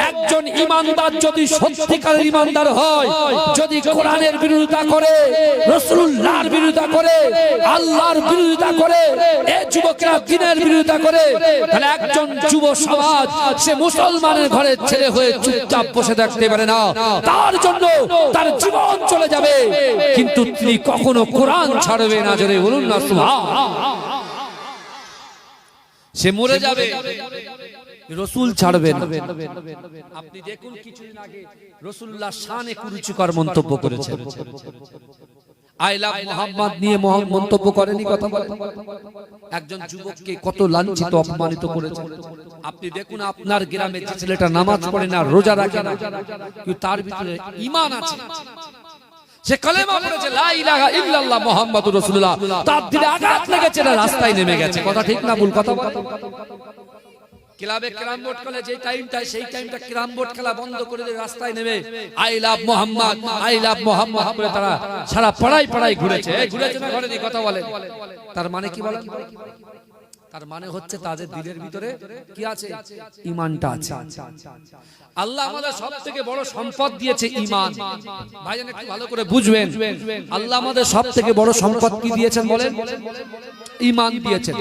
একজন ঈমানদার যদি সত্যিকারের ঈমানদার হয়, যদি কোরআনের বিরোধিতা করে, রাসূলুল্লাহর বিরোধিতা করে, আল্লাহর বিরোধিতা করে, এই যুবকেরা দ্বীনের বিরোধিতা করে, তাহলে একজন যুব সমাজ সে মুসলমানের ঘরের ছেলে হয়ে চুপচাপ বসে থাকতে পারে না। তার জন্য তার জীবন চলে যাবে, কিন্তু তিনি কখনো কোরআন ছাড়বে না। জোরে বলুন না সুবহানাল্লাহ। সে মরে যাবে, রাসূল ছাড়বে না। আপনি দেখুন কিছুদিন আগে রাসূলুল্লাহ শানে কুরুচিকর মন্তব্য করেছেন। আই লাভ মুহাম্মদ নিয়ে মন্তব্য করেনি, কথা বলে। একজন যুবককে কত লাঞ্ছিত অপমানিত করেছে। আপনি দেখুন আপনার গ্রামে যে ছেলেটা নামাজ পড়ে না, রোজা রাখে না, কিন্তু তার ভিতরে ঈমান আছে, সে কালেমা পড়েছে লা ইলাহা ইল্লাল্লাহ মুহাম্মাদুর রাসূলুল্লাহ, তার দিলে আঘাত লেগেছে, না রাস্তায় নেমে গেছে। কথা ঠিক না ভুল? কথা বলে। ক্লাবে ক্যারাম বোর্ড খেলে যে টাইমটা, সেই টাইমটা ক্যারাম বোর্ড খেলা বন্ধ করে দিয়ে রাস্তায় নেমে I love Mohammad, I love Mohammad বলে তারা সারা পাড়ায় ঘুরেছে। এই ঘুরেছে না ঘরেনি? কথা বলে। তার মানে কি বলেন? তার মানে হচ্ছে তাদের দিলের ভিতরে কি আছে? ঈমানটা আছে। আল্লাহ আমাদের সবথেকে বড় সম্পদ দিয়েছে ঈমান। ভাইজান একটু ভালো করে বুঝবেন, আল্লাহ আমাদের সবথেকে বড় সম্পদ কি দিয়েছেন বলেন? ঈমান দিয়েছেন।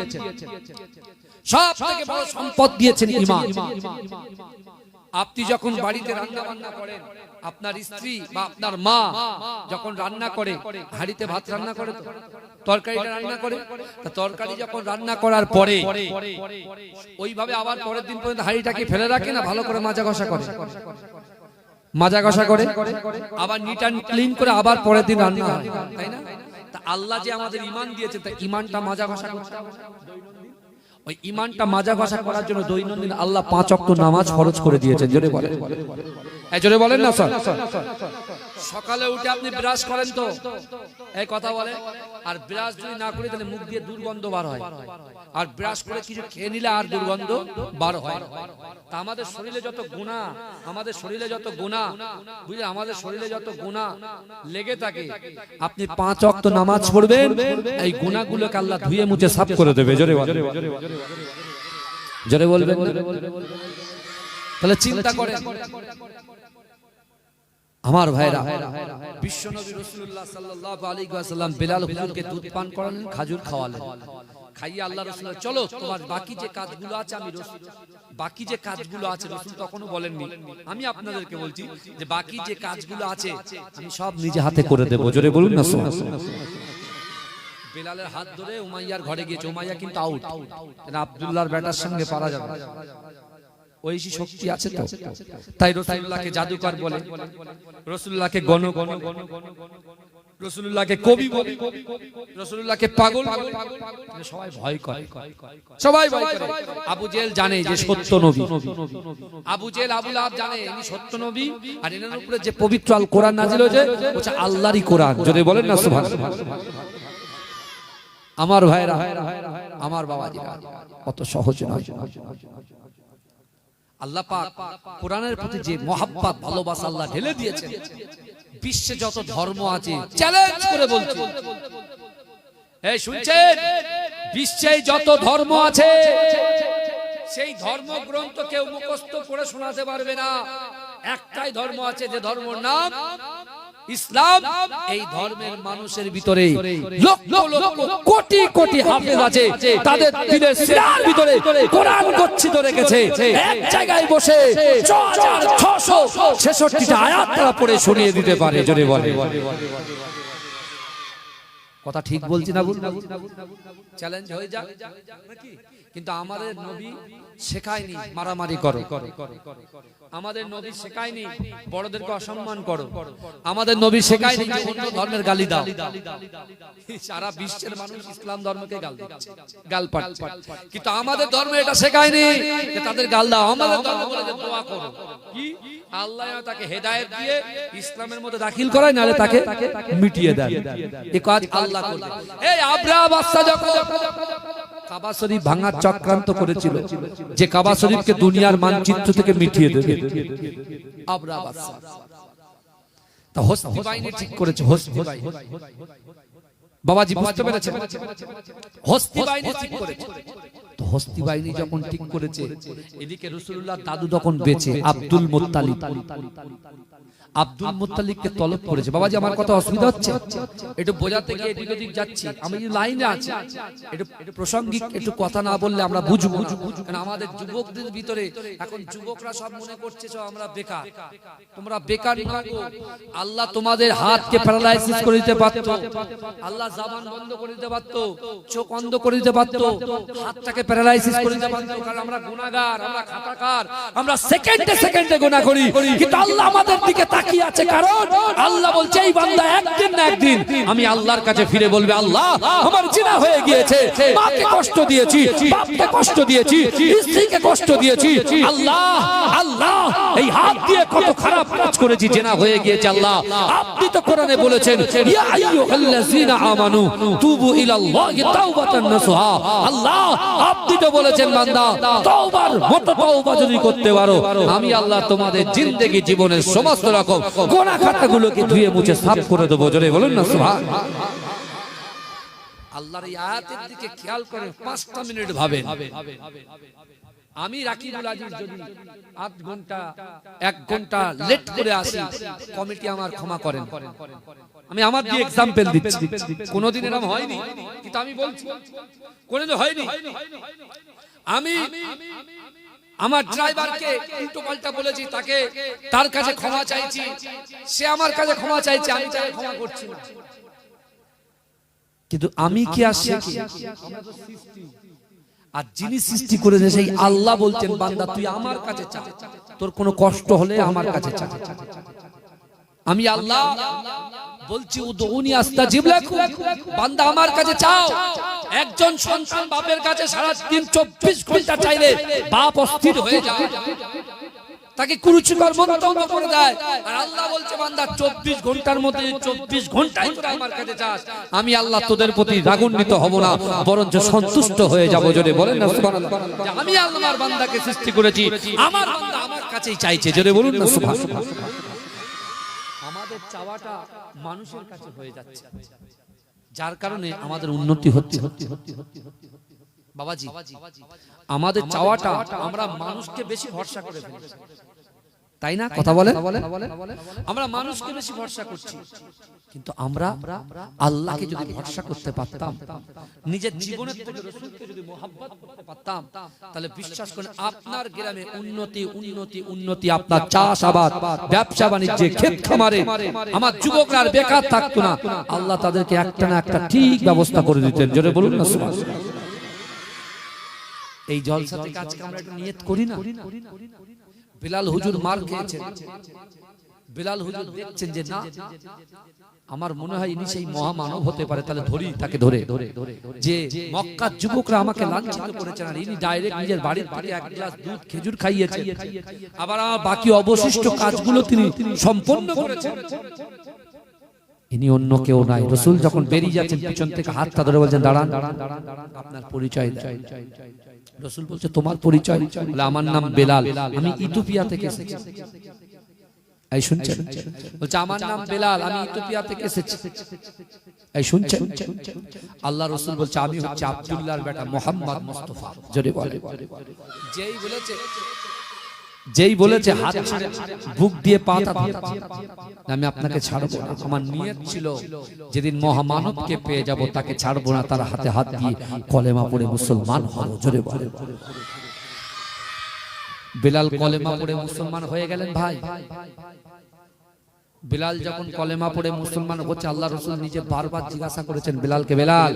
সব থেকে বড় সম্পদ দিয়েছেন ঈমান। আপনি যখন বাড়িতে রান্না বান্না করেন, আপনার স্ত্রী বা আপনার মা যখন রান্না করে, হাঁড়িতে ভাত রান্না করে, তো তরকারিটা রান্না করে, তা তরকারি যখন রান্না করার পরে ওইভাবে আবার পরের দিন পর্যন্ত হাঁড়িটাকে ফেলে রাখে না, ভালো করে মাজা ঘষা করে, মাজা ঘষা করে আবার নিট অ্যান্ড ক্লিন করে আবার পরের দিন রান্না হয়, তাই না? তা আল্লাহ যে আমাদের ঈমান দিয়েছে, তা ঈমানটা মাজা ঘষা করতে হবে। ওই ঈমানটা মাজা ঘষা করার জন্য দৈনন্দিন আল্লাহ 5 ওয়াক্ত নামাজ ফরজ করে দিয়েছেন। জোরে বলেন, জোরে বলেন না স্যার। সকালে উঠে আপনি ব্রাশ করেন তো, এই কথা বলে। আর ব্রাশ যদি না করি তাহলে মুখ দিয়ে দুর্গন্ধ বার হয়, আর ব্রাশ করে কিছু খেয়ে নিলে আর দুর্গন্ধ বার হয়। তা আমাদের শরীরে যত গুনাহ, আমাদের শরীরে যত গুনাহ, বুঝলে, আমাদের শরীরে যত গুনাহ লেগে থাকে, আপনি 5 ওয়াক্ত নামাজ পড়বেন, এই গুনাহগুলোকে আল্লাহ ধুয়ে মুছে সাফ করে দেবে। জোরে বলেন, জোরে বলবেন। তাহলে চিন্তা করেন আমার ভাইরা, বিশ্বনবী রাসূলুল্লাহ সাল্লাল্লাহু আলাইহি ওয়াসাল্লাম বেলাল হুজুরকে দুধ পান করালেন, খাজুর খাওয়ালেন। খাইয়ে আল্লাহ রাসূল চলো তোমার বাকি যে কাজগুলো আছে, আমি বাকি যে কাজগুলো আছে, রাসূল তখনও বলেননি, আমি আপনাদেরকে বলছি যে বাকি যে কাজগুলো আছে আমি সব নিজে হাতে করে দেব। জোরে বলুন না সুবহানাল্লাহ। বেলালের হাত ধরে উমাইয়ার ঘরে গিয়েছে। উমাইয়া কিন্তু আউট, আব্দুল্লাহর ব্যাটার সঙ্গে পারা যাবে, ওই শক্তি আছে তো। তাই রাসূলুল্লাহকে জাদুকর বলে, রাসূলুল্লাহকে গণ, রাসূলুল্লাহকে কবি বলে, রাসূলুল্লাহকে পাগল বলে। সবাই ভয় করে, সবাই ভয় করে। আবু জেহেল জানে যে সত্য নবী, আবু জেহেল আবু লাহাব জানে ইনি সত্য নবী, আর এনার উপরে যে পবিত্র আল কোরআন নাযিল হয়েছে ওটা আল্লাহরই কোরআন। যদি বলেন না সুবহানাল্লাহ। আমার ভাইরা, আমার বাবাজিরা, কত সহজ নয়। আল্লাহ পাক কোরআনের প্রতি যে মহব্বত, ভালোবাসা আল্লাহ ঢেলে দিয়েছেন, বিশ্বে যত ধর্ম আছে চ্যালেঞ্জ করে বলছে, এই শুনছেন, বিশ্বে যত ধর্ম আছে সেই ধর্মগ্রন্থ কেউ মুখস্থ করে শোনাতে পারবে না। একটাই ধর্ম আছে, যে ধর্মের নাম ইসলাম। এই ধর্মের মানুষের ভিতরে লক্ষ লক্ষ কোটি কোটি হাফেজ আছে, তাদের দিলের সিনার ভিতরে কোরআন গচ্ছিত রেখেছে। এক জায়গায় বসে 6666টা আয়াত তারা পড়ে শুনিয়ে দিতে পারে। জোরে বলে, কথা ঠিক বলছি না? চ্যালেঞ্জ হয়ে যাক নাকি? কিন্তু আমাদের নবী শেখায়নি মারামারি করো, আমাদের নবী শেখায়নি বড়দেরকে অসম্মান করো, আমাদের নবী শেখায়নি অন্য ধর্মের গালি দাও। সারা বিশ্বের মানুষ ইসলাম ধর্মকে গাল দিচ্ছে, গাল পাচ্ছে, কিন্তু আমাদের ধর্মে এটা শেখায়নি যে তাদের গাল দাও। আমাদের ধর্ম বলে যে দোয়া করো, কি আল্লাহ তাকে হেদায়েত দিয়ে ইসলামের মধ্যে দাখিল করায়, নালে তাকে মিটিয়ে দেন। এই কাজ আল্লাহ করবে। এই আব্রাহা বাদশা যখন কাবা শরীফ ভাঙার চক্রান্ত করেছিল, যে কাবা শরীফকে দুনিয়ার মানচিত্র থেকে মিটিয়ে দেবে। আবরা বাদশা তা হস্তি বাহিনী ঠিক করেছে, হস্তি বাহিনী। বাবাজি বুঝতে পেরেছেন? হস্তি বাহিনী ঠিক করেছে। তো হস্তি বাহিনী যখন ঠিক করেছে, এদিকে রাসূলুল্লাহ দাদু তখন বেঁচে, আব্দুল মুত্তালিব। আব্দুল মুত্তালিবকে তলব করেছে। বাবাজি আমার কথা অসুবিধা হচ্ছে? একটু বোঝাতে গিয়ে এদিক ওদিক যাচ্ছি, আমি লাইনে আছি, একটু প্রাসঙ্গিক একটু কথা না বললে আমরা বুঝবো। কারণ আমাদের যুবকদের ভিতরে এখন যুবকরা সব মনে করছে আমরা বেকার। তোমরা বেকার নও, আল্লাহ তোমাদের হাতকে প্যারালাইসিস করে দিতে পারত, আল্লাহ জবান বন্ধ করে দিতে পারত, চোখ অন্ধ করে দিতে পারত, হাতটাকে প্যারালাইসিস করে দিতে পারত। কারণ আমরা গুনাহগার, আমরা খাতাকার, আমরা সেকেন্ডে সেকেন্ডে গুনাহ করি। কিন্তু আল্লাহ আমাদের দিকে তাকিয়ে আছে, কারণ আল্লাহ বলছে এই বান্দা একদিন না একদিন আমি আল্লাহর কাছে ফিরে বলবে, আল্লাহ আমার জিনা হয়ে গিয়েছে, মাকে কষ্ট দিয়েছি, বাপকে কষ্ট দিয়েছি, স্ত্রীকে কষ্ট দিয়েছি, আল্লাহ আল্লাহ এই হাত দিয়ে কত খারাপ কাজ করেছি, জিনা হয়ে গিয়েছে। আল্লাহ আপনি তো কোরআনে বলেছেন, ইয়া আইয়ুহাল্লাযীনা আমানু তুবু ইলাল্লাহি তাওবাতান নাসুহা। আল্লাহ আপনি তো বলেছেন বান্দা তওবার মতো তওবা যদি করতে পারো, আমি আল্লাহ তোমাদের জিন্দেগি জীবনের সমস্ত রকম গোনা খাতাগুলোকে ধুয়ে মুছে সাফ করে দেবো। জোরে বলুন না সুবহানাল্লাহ। আল্লাহর এই আয়াতের দিকে খেয়াল করে 5টা মিনিট ভাবেন। আমি রাকিবুল আজিজ যদি 8 ঘন্টা 1 ঘন্টা লেট করে আসি, কমিটি আমার ক্ষমা করেন। আমি আমার দিয়ে एग्जांपल দিচ্ছি, কোনোদিন এরকম হয়নি, কিন্তু আমি বলছি কোনোদিন হয়নি। আমি আমার ড্রাইভারকে উল্টো পাল্টা বলেছি, তাকে তার কাছে ক্ষমা চাইছি, সে আমার কাছে ক্ষমা চাইছে, আমি তাকে ক্ষমা করছি না। কিন্তু আমি কি আসছে কি? আর যিনি সৃষ্টি করেছে সেই আল্লাহ বলছেন, বান্দা তুই আমার কাছে চা, তোর কোনো কষ্ট হলে আমার কাছে চা। আমি আল্লাহ বলছি উদউনি আস্তাজিব লাকুম, বান্দা আমার কাছে চাও। একজন সন্তান বাপের কাছে সারা দিন 24 ঘন্টা চাইলে বাপ অস্থির হয়ে যায়, তাকে কুরুচিকর মন্তব্য করে দেয়। আর আল্লাহ বলছে বান্দা 24 ঘন্টার মধ্যে 24 ঘন্টাই তোরা আমার কাছে চাস, আমি আল্লাহ তোদের প্রতি রাগান্বিত হব না, বরঞ্চ সন্তুষ্ট হয়ে যাব। জোরে বলেন না সুবহানাল্লাহ। আমি আল্লাহর বান্দাকে সৃষ্টি করেছি, আমার বান্দা আমার কাছেই চাইছে। জোরে বলুন না সুবহানাল্লাহ। আমাদের চাওয়াটা মানুষের কাছে হয়ে যাচ্ছে, যার কারণে আমাদের উন্নতি হচ্ছে। বাবাজি আমাদের চাওয়াটা আমরা মানুষকে বেশি ভরসা করে ফেলেছি, তাই না? কথা বলে আমরা মানুষকে বেশি ভরসা করছি, কিন্তু আমরা আল্লাহকে যদি ভরসা করতে পারতাম, নিজের জীবনের থেকে রাসূলকে যদি মহব্বত করতে পারতাম, তাহলে বিশ্বাস করেন আপনার গ্রামে উন্নতি উন্নতি উন্নতি। আপনার চাষাবাদ, ব্যবসা বাণিজ্যে, ক্ষেত খামারে আমার যুবকরা আর বেকার থাকতো না। আল্লাহ তাদেরকে একটা না একটা ঠিক ব্যবস্থা করে দিতেন। জোরে বলুন না সুবহানাল্লাহ। এই জলসা থেকে আজকে আমরা একটু নিয়ত করি না। বিলাল হুজুর মার খেয়েছেন, বিলাল হুজুর দেখছেন যে না, আমার মনে হয় ইনি সেই মহামানব হতে পারে, তাহলে ধরি তাকে ধরে যে মক্কার যুবকরা আমাকে লাঞ্ছিত করেছেন, আর ইনি ডাইরেক্ট নিজের বাড়ির থেকে 1 গ্লাস দুধ খেজুর খাইয়েছেন, আবার আমার বাকি অবশিষ্ট কাজগুলো তিনি সম্পন্ন করেছেন। ইনি অন্য কেউ নাই। রাসূল যখন বেরিয়ে যাচ্ছেন, পিছন থেকে হাতটা ধরে বলছেন দাঁড়ান, আপনার পরিচয় দেন। রাসূল বলছে তোমার পরিচয়? বলে আমার নাম বেলাল, আমি ইথিওপিয়া থেকে এসেছি। এই শুনছেন? বলছে আমার নাম বেলাল, আমি ইথিওপিয়া থেকে এসেছি। এই শুনছেন? আল্লাহ রাসূল বলছে আমি হচ্ছে আব্দুল্লাহর বেটা মুহাম্মদ মুস্তাফা। জোরে বলে। যেই বলেছে হাত ছেড়ে বুক দিয়ে পাতা ধরছে, আমি আপনাকে ছাড়বো না। আমার নিয়ত ছিল যেদিন মহামানবকে পেয়ে যাব তাকে ছাড়বো না, তার হাতে হাত দিয়ে কলেমা পড়ে মুসলমান হব। জোরে বলে। বিলাল কলেমা পড়ে মুসলমান হয়ে গেলেন। ভাই বিলাল যখন কলেমা পড়ে মুসলমান হচ্ছে, আল্লাহ রাসূল নিজে বারবার জিজ্ঞাসা করেছেন বিলালকে, বেলাল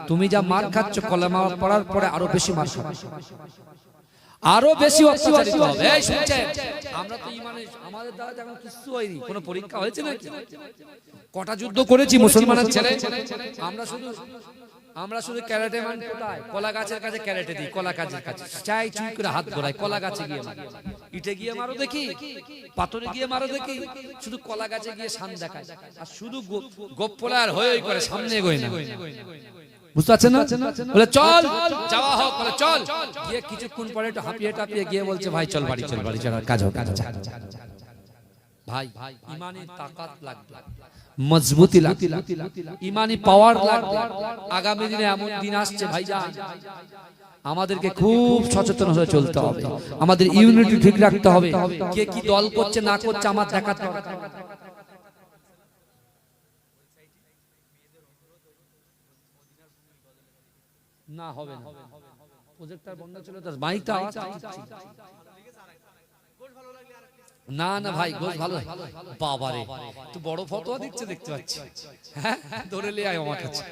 তুমি যা মার খাচ্ছ, কলেমা পড়ার পরে আরো বেশি মার খাবে, আরো বেশি অত্যাচারিত হবে। এই শুনছেন? আমরা তো ঈমানে আমাদের দ্বারা যখন কিছু হয়নি, কোনো পরীক্ষা হয়েছে নাকি? কটা যুদ্ধ করেছি মুসলমানের ছেলে। আমরা শুধু ক্যারেটে মান কোথায়? কলা গাছের কাছে ক্যারেটে দিই, কলা গাছের কাছে চাই চুই করে হাত ঘোরাই, কলা গাছে গিয়ে মারি, ইটে গিয়ে মারো দেখি, পাথরে গিয়ে মারো দেখি, শুধু কলা গাছে গিয়ে শান দেখায়, আর শুধু গোপ পোলার হয়ে করে সামনে এগোয় না। বুঝতে পারছেন না? বলে চল যাওয়া হোক, বলে চল গিয়ে কিছুক্ষণ পরে একটু হাঁপিয়ে টাপিয়ে গিয়ে বলছে ভাই চল বাড়ি চল, বাড়ি চল, কাজ হোক, কাজ ভাই ইমানি তাকাত লাগবে, মজবুতি লাগবে, ইমানি পাওয়ার লাগবে। আগামী দিনে এমন দিন আসছে ভাইজান, আমাদেরকে খুব সচেতন হয়ে চলতে হবে, আমাদের ইউনিটি ঠিক রাখতে হবে। কে কি দল করছে না করছে আমার দেখাতে হবে না, হবে না। প্রজেক্টর বন্ধ ছিল তো মাইকটা না না ভাই গোশ ভালো বাবারে, তুই বড় ফতোয়া দিচ্ছে দেখতে পাচ্ছি, হ্যাঁ ধরে নিয়ে আয় আমার কাছে।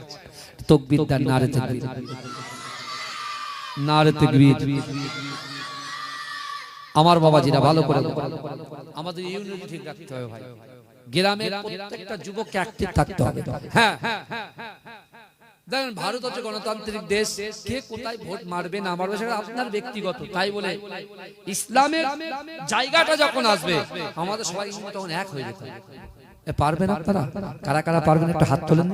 তাকবীর দান, নারে তাকবীর, নারে তাকবীর। আমার বাবাজিরা ভালো করে, আমাদের ইউনিটি ঠিক রাখতে হবে ভাই। গ্রামের প্রত্যেকটা যুবককে অ্যাক্টিভ থাকতে হবে। হ্যাঁ দেখেন ভারত হচ্ছে গণতান্ত্রিক দেশ, কে কোথায় ভোট মারবে না মারবে সেটা আপনার ব্যক্তিগত, তাই বলে ইসলামের জায়গাটা যখন আসবে আমাদের সবাই তখন এক হয়ে যেতে হবে। পারবেন আপনারা? কারা কারা পারবেন একটু হাত তোলেন।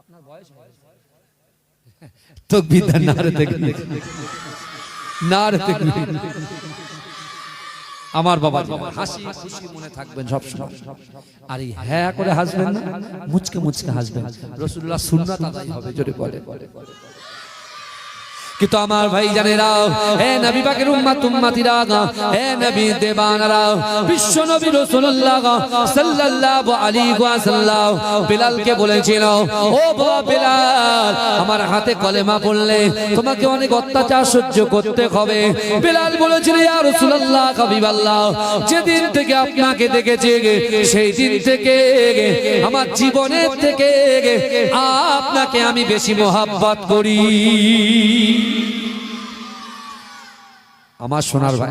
আপনার বয়স তাকবীর দান, নারে তাকবীর, নারে তাকবীর। আমার বাবা হাসি খুশি মনে থাকবেন সব সময়, আর এই হ্যাঁ করে হাসবেন না, মুচকে মুচকে হাসবেন। রাসূলুল্লাহ সুন্নাত আদায় হবে, জোরে বলে। কিন্তু আমার ভাই জানেরা, হে নবী পাকের উম্মত উম্মতিরা, হে নবী দেবানারা, বিশ্ব নবী রাসূলুল্লাহ সাল্লাল্লাহু আলাইহি ওয়াসাল্লাম বিলালকে বলেছিল, ও বাবা বিলাল, আমার হাতে কলেমা পড়লে তোমাকে অনেক অত্যাচার সহ্য করতে হবে। বিলাল বলেছিল, ইয়া রাসূলুল্লাহ হাবিবাল্লাহ, যেদিন থেকে আপনাকে দেখেছি সেই দিন থেকে আমার জীবনের থেকে আপনাকে আমি বেশি মহব্বত করি। আমার সোনার ভাই,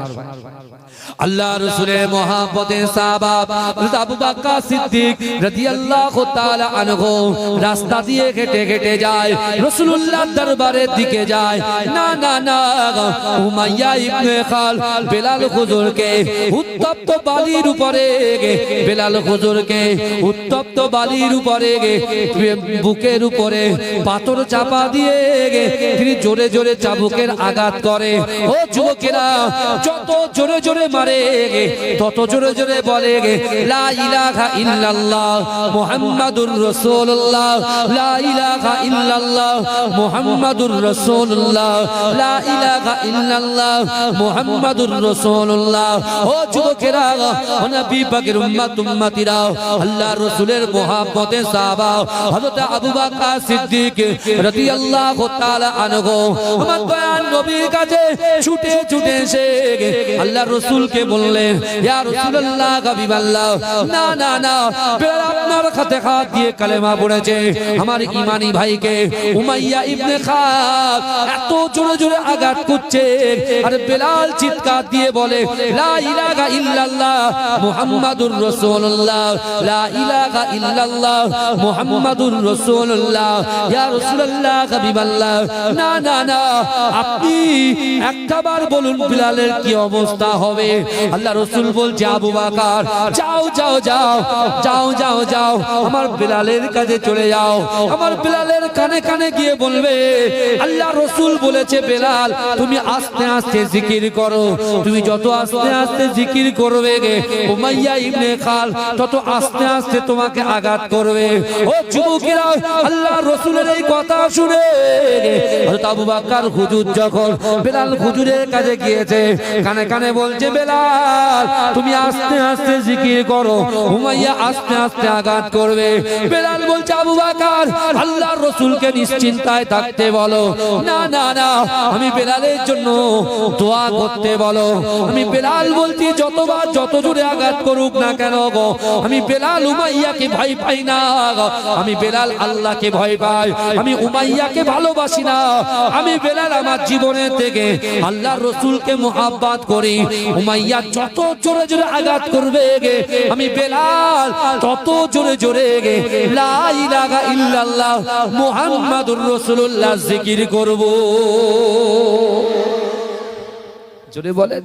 আল্লাহ রাসূলের মহব্বতে সাহাবা আবু বকর সিদ্দিক রাদিয়াল্লাহু তাআলা আনহু রাস্তা দিয়ে হেঁটে হেঁটে যায়, রাসূলুল্লাহর দরবারের দিকে যায়। না না না, উমাইয়া ইবনে খালদ বেলাল হুজুরকে উত্তপ্ত বালির উপরে, বেলাল হুজুরকে উত্তপ্ত বালির উপরে বুকের উপরে পাথর চাপা দিয়ে তিনি জোরে জোরে চাবুকের আঘাত করে। ও যুবকেরা, যত জোরে জোরে মারে তত জোরে জোরে বলে, লা ইলাহা ইল্লাল্লাহ মুহাম্মাদুর রাসূলুল্লাহ, লা ইলাহা ইল্লাল্লাহ মুহাম্মাদুর রাসূলুল্লাহ, লা ইলাহা ইল্লাল্লাহ মুহাম্মাদুর রাসূলুল্লাহ। ও যুবকেরা, ও নবী পাকের উম্মত উম্মতিরা, আল্লাহর রাসূলের মহব্বতে সাহাবা হযরত আবু বকর সিদ্দিক রাদিয়াল্লাহু তাআলা আনহু আমার দয়াল নবীর কাছে ছুটে ছুটে এসে আল্লাহর রাসূলকে বললেন, ইয়া রাসূলুল্লাহ হাবিবাল্লাহ, না না না, বেলাল আপনার হাতে হাত দিয়ে কালেমা পড়েছে। আমার ঈমানি ভাইকে উমাইয়া ইবনে খালদ এত জোরে জোরে আঘাত করছে, আর বেলাল চিৎকার দিয়ে বলে, লা ইলাহা ইল্লাল্লাহ মুহাম্মাদুর রাসূলুল্লাহ, লা ইলাহা ইল্লাল্লাহ মুহাম্মাদুর রাসূলুল্লাহ। ইয়া রাসূলুল্লাহ হাবিবাল্লাহ, না না না, আপনি একবার বলুন বিলালের কি অবস্থা হবে। আল্লাহ রাসূল বলছে, আবু বকর যাও যাও যাও যাও যাও যাও, আমার বিলালের কাছে চলে যাও, আমার বিলালের কানে কানে গিয়ে বলবে, আল্লাহ রাসূল বলেছে বেলাল তুমি আস্তে আস্তে জিকির করো, তুমি যত আস্তে আস্তে জিকির করবে উমাইয়া ইবনে খালদ তত আস্তে আস্তে তোমাকে আঘাত করবে। ও যুবকেরা, আল্লাহ রাসূলের এই কথা শুনে হযরত আবু বকর হুজুর যখন বেলাল হুজুরের কাছে গিয়েছে, কানে কানে বলছে, বেলাল তুমি আস্তে আস্তে জিকির করো, উমাইয়া আস্তে আস্তে আঘাত করবে। বেলাল বলছে, আবু বকর আল্লাহর রাসূলকে নিশ্চিন্তায় থাকতে বলো। না না না, আমি বেলালের জন্য দোয়া করতে বলো। আমি বেলাল বলছি, যতবার যত জোরে আঘাত করুক না কেন গো, আমি বেলাল উমাইয়াকে ভয় পাই না, আমি বেলাল আল্লাহকে ভয় পাই, আমি উমাইয়াকে ভালোবাসি না। আমি বেলাল আমার জীবনের থেকে আল্লাহর রাসূলকে মুহাব্বত করি। উমাইয়া যত জোরে জোরে আঘাত করবে আমি বেলাল তত জোরে জোরে লা ইলাহা ইল্লাল্লাহ মুহাম্মাদুর রাসূলুল্লাহ জিকির করব। জোরে বলে,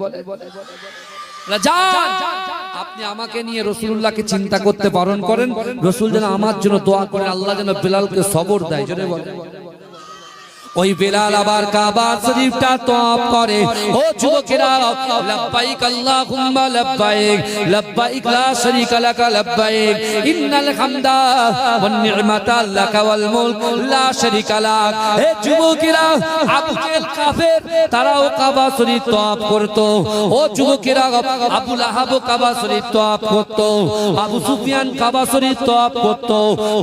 আপনি আমাকে নিয়ে রাসূলুল্লাহকে চিন্তা করতে বারণ করেন, রাসূল যেন আমার জন্য দোয়া করেন, আল্লাহ যেন বেলালকে সবর দেয়। জোরে বলেন। ওই বেলাল আবার কাবা শরীফটা তওয়াফ করে। ও যুবকেরা, লাব্বাইক আল্লাহুম্মা লাব্বাইক, লাব্বাইক লা শারীকা লাকা লাব্বাইক, ইন্নাল হামদা ওয়ান নি'মাতা লাকা ওয়াল মুলক লা শারীকা লাক। হে যুবকেরা, আবু জেহেল কাফের, তারাও কাবা শরীফ তওয়াফ করত। ও যুবকেরা, আবু লাহাব কাবা শরীফ তওয়াফ করত, আবু সুফিয়ান কাবা শরীফ তওয়াফ করত,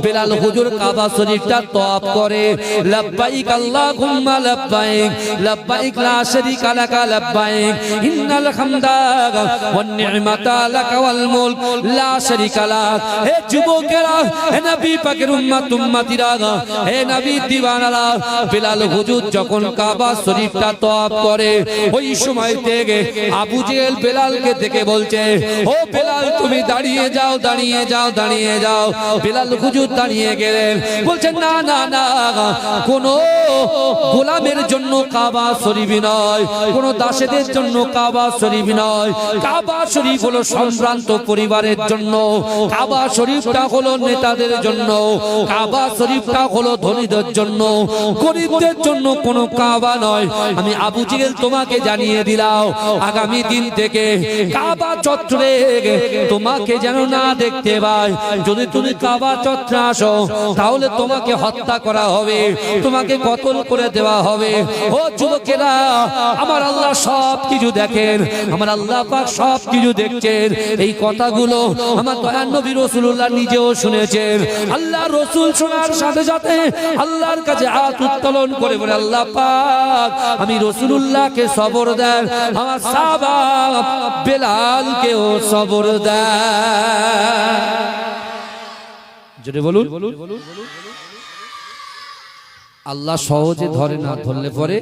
বেলাল হুজুর কাবা শরীফটা তওয়াফ করে। লাব্বাইক আল্লাহুম্মা লাব্বাইক, লাব্বাইক লা শারীকা লাকা লাব্বাইক, ইন্নাল হামদা ওয়ান নি'মাতা লাকা ওয়াল মুলক লা শারীকা লাক। হে যুবকেরা, হে নবী পাকের উম্মতিরা, হে নবী দিওয়ানারা, বেলাল হুজুর যখন কাবা শরীফটা তওয়াফ করে, ওই সময় থেকে আবু জেহেল বেলালকে দেখে বলছে, ও বেলাল তুমি দাঁড়িয়ে যাও, দাঁড়িয়ে যাও, দাঁড়িয়ে যাও। বেলাল হুজুর দাঁড়িয়ে গেলেন, বলছেন না না না, কোন গোলামের জন্য কাবা শরীফ নয়, কোন দাসেদের জন্য কাবা শরীফ নয়। কাবা শরীফ হলো সম্ভ্রান্ত পরিবারের জন্য, কাবা শরীফটা হলো নেতাদের জন্য, কাবা শরীফটা হলো ধনীদের জন্য, গরিবদের জন্য কোনো কাবা নয়। আমি আবু জেহেল তোমাকে জানিয়ে দিলাম, আগামী দিন থেকে কাবা চত্বরে তোমাকে যেন না দেখতে পাই। যদি তুমি কাবা চত্বরে আসো, তাহলে তোমাকে হত্যা করা হবে, তোমাকে কতল করে দেওয়া হবে। ও যুবকেরা, আমার আল্লাহ সব কিছু দেখেন, আমার আল্লাহ পাক সব কিছু দেখছেন। এই কথাগুলো আমার দয়ার নবী রাসূলুল্লাহ নিজেও শুনেছেন। আল্লাহ রাসূল শোনার সাথে সাথে আল্লাহর কাছে হাত উত্তোলন করে বলে, আল্লাহ পাক আমি রাসূলুল্লাহকে সবর দেন, আমার সাহাবা বেলালকেও সবর দেন। জোরে বলুন। আল্লাহ সহজে ধরে না, ধরলে পরে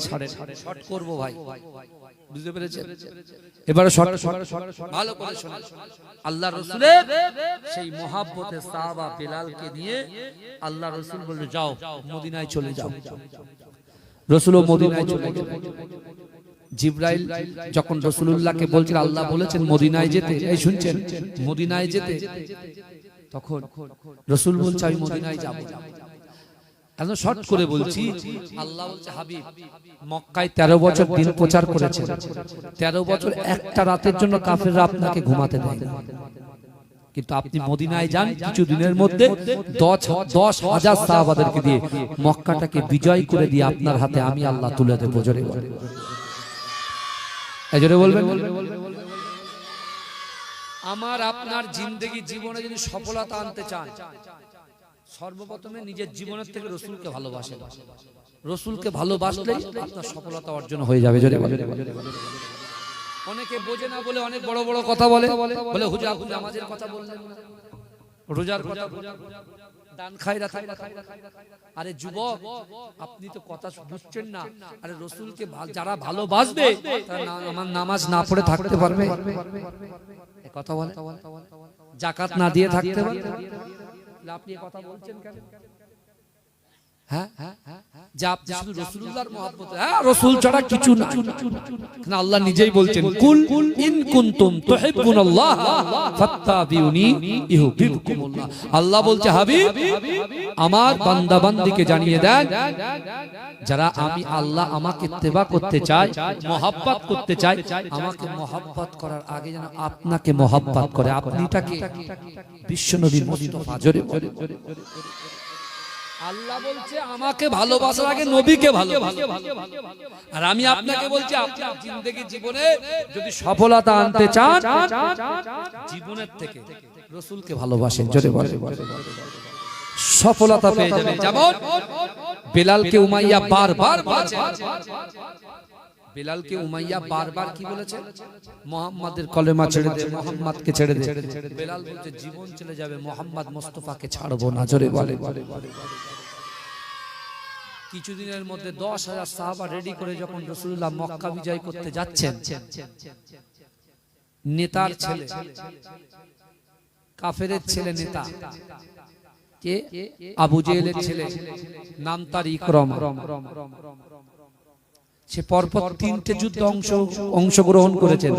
ছাড়ে। শর্ট করব ভাই, বুঝতে পেরেছেন? এবারে শর্ট ভালো করে শুনুন। আল্লাহ রাসূলের সেই মহব্বতে সাহাবা বেলালকে নিয়ে আল্লাহ রাসূল বলল, যাও মদিনায় চলে যাও। রাসূলও মদিনায় চলে গেলেন। জিবরাইল যখন রাসূলুল্লাহকে বলছেন, আল্লাহ বলেছেন মদিনায় যেতে, এই শুনছেন, মদিনায় যেতে, তখন রাসূল বলছে আমি মদিনায় যাব। এখন শর্ট করে বলছি, আল্লাহ বলছে হাবিব মক্কায় 13 বছর দিন প্রচার করেছেন, 13 বছর একটা রাতের জন্য কাফেররা আপনাকে ঘুমাতে দেয় না, কিন্তু আপনি মদিনায় যান, কিছু দিনের মধ্যে 10,000 সাহাবাদেরকে দিয়ে মক্কাটাকে বিজয় করে দিয়ে আপনার হাতে আমি আল্লাহ তুলে দেব। জোরে বলবেন, এই জোরে বলবেন। আমার আপনার জিন্দেগি জীবনে যদি সফলতা আনতে চান, সর্বপ্রথমে নিজের জীবনের থেকে রাসূলকে ভালোবাসেন। রাসূলকে ভালোবাসলেই আপনার সফলতা অর্জন হয়ে যাবে। জোরে বলেন। অনেকে বোঝে না বলে অনেক বড় বড় কথা বলে, বলে হুজুর আপনি নামাজের কথা বললেন না, রোজার কথা, দান খায়রাত। আরে যুবক, আপনি তো কথা বুঝছেন না। আরে রাসূলকে যারা ভালোবাসবে তারা আমার নামাজ না পড়ে থাকতে পারবে? এই কথা বলে। যাকাত না দিয়ে থাকতে পারবে? আপনি কথা বলছেন কেন? হ্যাঁ, যে আপনি শুধু রাসূলুল্লাহর মহব্বতে, হ্যাঁ রাসূল ছাড়া কিছু না। কারণ আল্লাহ নিজেই বলছেন, কুল ইন কুনতুম তুহিব্বুনাল্লাহ ফাত্তাবিউনি ইউহিব্বুকুমুল্লাহ। আল্লাহ বলছে হাবিব আমার বান্দা বান্দীকে জানিয়ে দেন, যারা আমি আল্লাহ আমাকে ইত্তেবা করতে চায়, মহব্বত করতে চায়, আমাকে মহব্বত করার আগে যেন আপনাকে মহব্বত করে। আপনিটাকে বিশ্বনবী মুস্তাফা। জোরে আল্লাহ বলছে আমাকে ভালোবাসার আগে নবীকে ভালোবাসো। আর আমি আপনাকে বলছি, আপনার জিন্দেগি জীবনে যদি সফলতা আনতে চান, জীবনের থেকে রাসূলকে ভালোবাসেন। জোরে বলেন, সফলতা পেয়ে যাবেন। যেমন বেলালকে উমাইয়া বারবার বলেছে, বেলালকে উমাইয়া বারবার কি বলেছে? মুহাম্মাদের কলেমা ছেড়ে দে, মুহাম্মাদকে ছেড়ে দে। বেলাল বলছে জীবন চলে যাবে, মুহাম্মদ মুস্তাফাকে ছাড়বো না। জোরে বলে। কিছুদিনের মধ্যে 10,000 সাহাবা রেডি করে যখন রাসূলুল্লাহ মক্কা বিজয় করতে যাচ্ছেন, নেতার ছেলে, কাফেরের ছেলে নেতা কে? আবু জেহেলের ছেলে, নাম তার ইকরামা। সে পরপর 3টে যুদ্ধে অংশগ্রহণ করেছেন।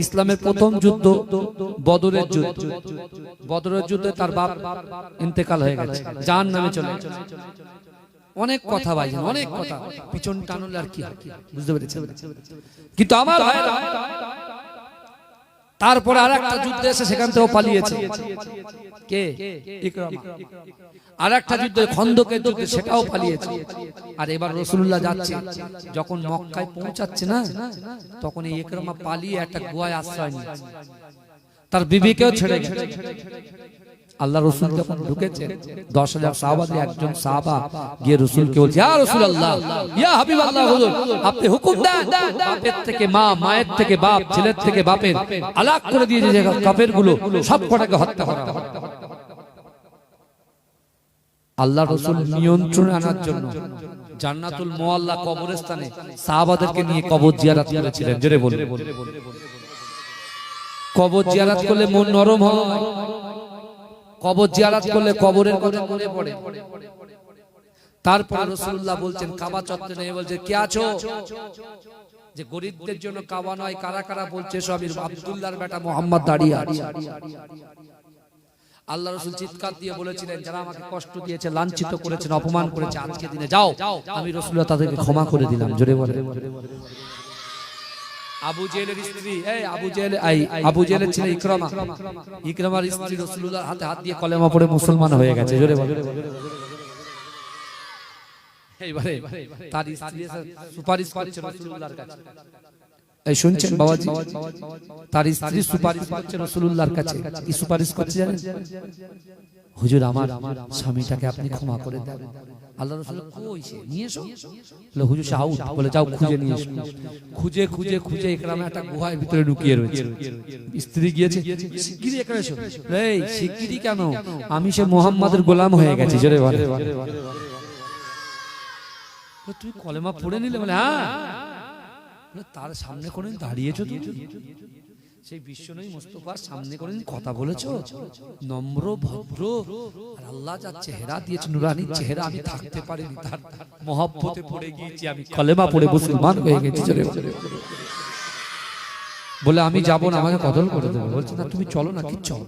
ইসলামের প্রথম যুদ্ধ বদরের যুদ্ধ। বদরের যুদ্ধে তার বাপ ইন্তেকাল হয়ে গেছে, জাহান্নামে চলে গেছে। অনেক কথা ভাইজান, অনেক কথা, পিছন টানলে আর কি বুঝতে পেরেছেন। কিন্তু আমার ভাইরা তারপরে আরেকটা যুদ্ধ এসে সেখান থেকেও পালিয়েছে। কে? ইকরামা। আরেকটা যুদ্ধ খন্দকের যুদ্ধ, সেটাও পালিয়েছে। আর এবার রাসূলুল্লাহ যাচ্ছে, যখন মক্কায় পৌঁছাচ্ছে না, তখন এই ইকরামা পালিয়ে একটা গুহায় আশ্রয় নিয়েছে, তার বিবিকেও ছেড়ে গেছে। আল্লাহ রাসূল যখন ঢুকেছেন, 10,000 সাহাবাদের একজন সাহাবা গিয়ে রাসূলকে বলছে, ইয়া রাসূলুল্লাহ, ইয়া হাবিবাল্লাহ, হুজুর আপনি হুকুম দেন, বাপের থেকে মা, মায়ের থেকে বাপ, ছেলের থেকে বাপের আলাগ করে দিয়ে যে কাফেরগুলো সব কটাকে হত্যা করা। আল্লাহ রাসূল নিয়ন্ত্রণে আনার জন্য জান্নাতুল মুআল্লা কবরস্থানে সাহাবাদেরকে নিয়ে কবর জিয়ারত করেছিলেন। জোরে বলুন। কবর জিয়ারত করলে মন নরম হয়, কবর জিয়ারত করলে কবরের কথা মনে পড়ে। তারপর রাসূলুল্লাহ বলছেন, কাবা চত্বরে বলছে, কে আছো? যে গরিবদের জন্য কাবা নয়, কারা কারা বলছে? সব আব্দুল্লাহর বেটা মুহাম্মদ দাঁড়িয়ে আছে। আল্লাহ রাসূল চিৎকার দিয়ে বলেছিলেন, যারা আমাকে কষ্ট দিয়েছে, লাঞ্ছিত করেছেন, অপমান করেছে, আজকে দিনে যাও, আমি রাসূলুল্লাহ তাদেরকে ক্ষমা করে দিলাম। জোরে বলে। আবু জেহেলের স্ত্রী, আবু জেহেলের ছেলে ইকরামা, ইকরামার স্ত্রী রাসূলুল্লাহর হাতে হাত দিয়ে কলেমা পড়ে মুসলমান হয়ে গেছে। জোরে বলে। এইবারে তার স্ত্রী সুপারিশ করছে রাসূলুল্লাহর কাছে। এই শুনছেন বাবাজি, তার স্ত্রী সুপারিশ করছে রাসূলুল্লাহর কাছে। কি সুপারিশ করছে জানেন? হুজুর আমার স্বামীটাকে আপনি ক্ষমা করে দেন। আল্লাহ রাসূল কইছে নিয়ে এসো, বলে হুজুর সে আউট, বলে যাও খুঁজে নিয়ে এসো। খুঁজে খুঁজে খুঁজে ইকরামা একটা গুহার ভিতরে লুকিয়ে রয়েছে। স্ত্রী গিয়েছে, শিগগিরই এখানে এসো। এই শিগগিরই কেন? আমি সে মুহাম্মাদের গোলাম হয়ে গেছি। জোরে বলে। তুই কলেমা পড়ে নিলে? বলে হ্যাঁ। তার সামনে কোনদিন দাঁড়িয়েছো তুমি? সেই বিশ্বনবী মুস্তাফার সামনে কোনদিন কথা বলেছো? নম্র ভদ্র, আর আল্লাহ যা চেহারা দিয়েছে, নুরানি চেহারা, আমি থাকতে পারিনি, তার মহব্বতে পড়ে গিয়েছি, আমি কলেমা পড়ে মুসলমান হয়ে গেছি। বলে আমি যাবো না, আমাকে কতল করে দেবে। বলছে না তুমি চলো না, কি চলো।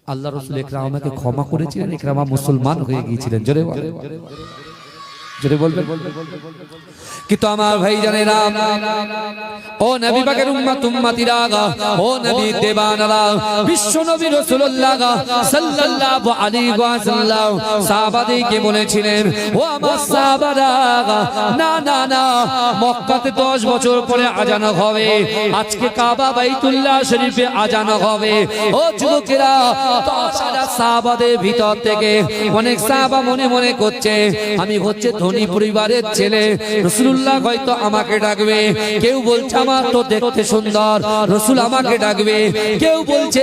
আল্লাহ রাসূল ইকরামাকে ক্ষমা করেছিলেন, ইকরামা মুসলমান হয়ে গিয়েছিলেন। জোরে বলে। জোরে বলবেন। কিন্তু আমার ভাই জানেরা, ও নবী পাকের উম্মত উম্মতিরা, ও নবী দেবানরা, বিশ্ব নবী রাসূলুল্লাহ সাল্লাল্লাহু আলাইহি ওয়াসাল্লাম সাহাবাদেরকে বলেছিলেন, ও আমার সাহাবারা, না না না, মক্কাতে 10 বছর পরে আজান হবে, আজকে কাবা বাইতুল্লাহ শরীফে আজান হবে। ও যুবকেরা, 10,000 সাহাবাদের ভিতর থেকে অনেক সাহাবা মনে মনে করছে, আমি হচ্ছে ধনী পরিবারের ছেলে, রাসূলুল্লাহ হয়তো আমাকে ডাকবে। কেউ বলছে আমার তো দেখতে সুন্দর, রাসূল আমাকে ডাকবে। কেউ বলছে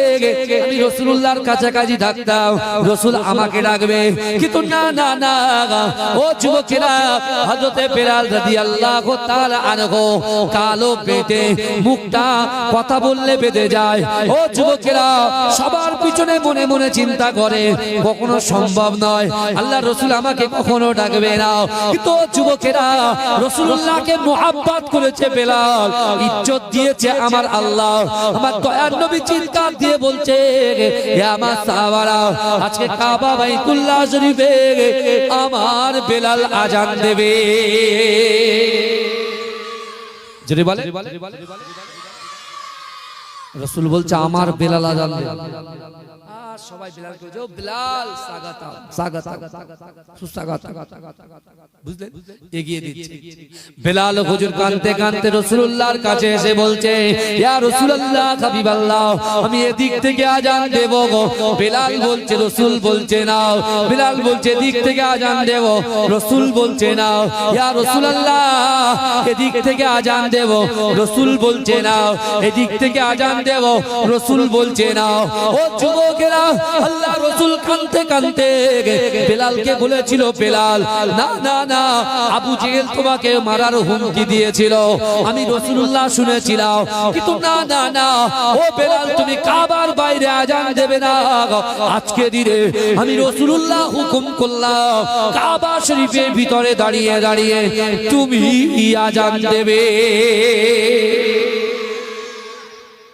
আমি রাসূলুল্লাহর কাছাকাছি থাকতাম, রাসূল আমাকে ডাকবে। কিন্তু না না না, ও যুবকেরা, হযরতে বেলাল রাদিয়াল্লাহু তাআলা আনহু কালো বেটে, মুখটা কথা বললে বেঁধে যায়। ও যুবকেরা, সবার পিছনে মনে মনে চিন্তা করে, কখনো সম্ভব নয়, আল্লাহ রাসূল আমাকে কখনো ডাকবে না। কিন্তু যুবকেরা, রাসূলুল্লাহকে মুহাব্বত করেছে বেলাল, ইজ্জত দিয়েছে আমার আল্লাহ। আমার দয়ার নবী চিৎকার দিয়ে বলছে, হে আমার সাহাবারা, আজকে কাবা বাইতুল্লাহ শরীফে আমার বেলাল আজান দেবে। জোরে বলে। রাসূল বলছে আমার বেলাল আজান দেবে। সবাই বেলালকে বলছে, ও বেলাল স্বাগতম স্বাগতম সুস্বাগতম, বুঝলেন? এগিয়ে দিচ্ছে। বেলাল হুজুর কাঁদতে কাঁদতে রাসূলুল্লাহর কাছে এসে বলছে, ইয়া রাসূলুল্লাহ, হাবিবাল্লাহ, আমি এদিক থেকে আজান দেব গো। বেলাল বলছে, রাসূল বলছে না। বেলাল বলছে এদিক থেকে আজান দেব, রাসূল বলছে না। ইয়া রাসূলুল্লাহ, এদিক থেকে আজান দেব, রাসূল বলছে না। এদিক থেকে আজান দেব, রাসূল বলছে না। ও যুবকেরা, আল্লাহ রাসূল কাঁদতে কাঁদতে বেলালকে বলেছিল, বেলাল না না না, আবু জেহেল তোমাকে মারার হুমকি দিয়েছিল, আমি রাসূলুল্লাহ শুনেছিলাম, কিন্তু না না না, ও বেলাল তুমি কাবার বাইরে আজান দেবে না। আজকে দিনে আমি রাসূলুল্লাহ হুকুম করলাম কাবা শরীফের ভিতরে দাঁড়িয়ে দাঁড়িয়ে তুমি আজান দেবে।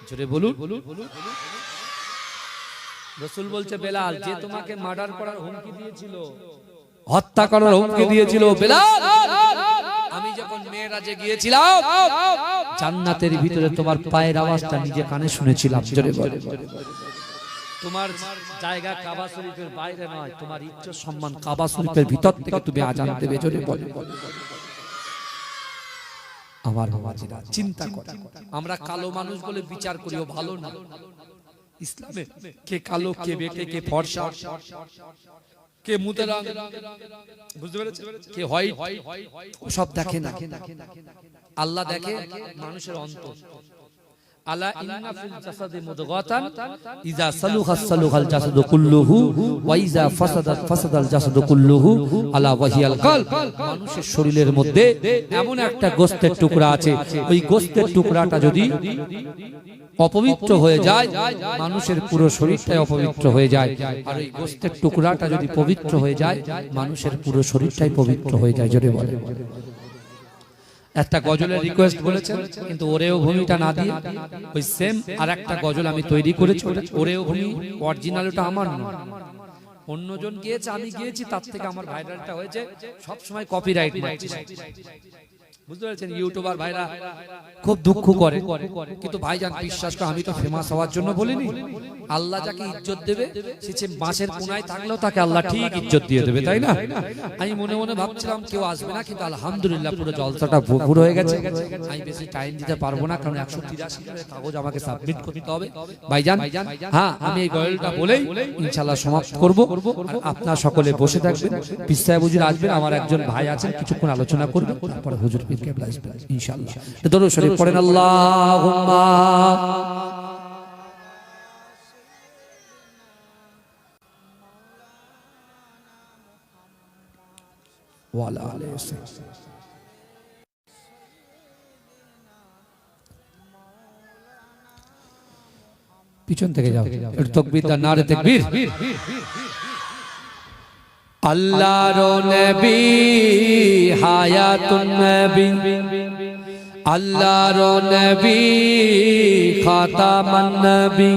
জোরে বলুন। রাসূল বলছে, বেলাল যে তোমাকে মার্ডার করার হুমকি দিয়েছিল, হত্যা করার হুমকি দিয়েছিল, বেলাল আমি যখন মেরাজে গিয়েছিলাম জান্নাতের ভিতরে তোমার পায়ের আওয়াজটা নিজে কানে শুনেছিলাম। জোরে বলে, তোমার জায়গা কাবা শরীফের বাইরে নয়, তোমার ইজ্জত সম্মান কাবা শরীফের ভিতর থেকে তুমি আজান দেবে। জোরে বলে। আমার বাবাজিরা চিন্তা করে, আমরা কালো মানুষ বলে বিচার করিও ভালো না। ইসলামে কে কালো, কে বেটে, কে ফর্সা, কে মুতেরা, বুঝতে পেরেছেন, কে হোয়াইট, সব দেখে না। আল্লাহ দেখে মানুষের অন্তর। আলা ইন্না ফিল জাসাদি মুদগাতান ইযা সালুহা সালুহাল জাসাদু কুল্লুহু ওয়া ইযা ফাসাদাত ফাসাদাল জাসাদু কুল্লুহু আলা ওয়াহিয়াল কলব। মানুষের শরীরের মধ্যে এমন একটা গোশতের টুকরা আছে, ওই গোশতের টুকরাটা যদি অপবিত্র হয়ে যায় মানুষের পুরো শরীরটাই অপবিত্র হয়ে যায়, আর ওই গোশতের টুকরাটা যদি পবিত্র হয়ে যায় মানুষের পুরো শরীরটাই পবিত্র হয়ে যায়। জোরে বলে। একটা গজলের রিকোয়েস্ট বলেছেন, কিন্তু ওরেও ভূমিটা না দিয়ে ওই সেম আর একটা গজল আমি তৈরি করেছি, ওরেও ভূমি অরিজিনালটা আমার না, অন্যজন গিয়েছে, আমি গিয়েছি, তার থেকে আমার ভাইরালটা হয়েছে। সব সময় কপিরাইট মারছে, বুঝতে পারছেন। ইউটিউবার ভাইরা খুব দুঃখ করে, কিন্তু ভাইজান বিশ্বাস করে আমি তো ফেমাস হওয়ার জন্য বলিনি। আল্লাহ যাকে ইজ্জত দেবে সে মাছের কোনায় থাকলেও তাকে আল্লাহ ঠিক ইজ্জত দিয়ে দেবে, তাই না? আমি মনে মনে ভাবছিলাম কেউ আসবে না, কিন্তু আলহামদুলিল্লাহ পুরো জলসাটা ভরপুর হয়ে গেছে। আমি বেশি টাইম দিতে পারবো না, কারণ 183 কাগজ আমাকে সাবমিট করতে হবে। ভাইজান হ্যাঁ, আমি এই গজলটা বলেই ইনশাআল্লাহ সমাপ্ত করব। আর আপনারা সকলে বসে থাকবেন, পীর সাহেব হুজুর আসবেন, আমার একজন ভাই আছেন, কিছুক্ষণ আলোচনা করবেন, তারপরে হুজুর পীর কেবলা আসবেন ইনশাআল্লাহ। দরুদ শরীফ পড়েন, আল্লাহুম্মা ওয়ালা আলাইহি। পিছন থেকে যাও, একটু তাকবীর দাও, নারে তাকবীর। আল্লাহর নবী হায়াতুন নবী, আল্লাহর নবী খাতামান নবী,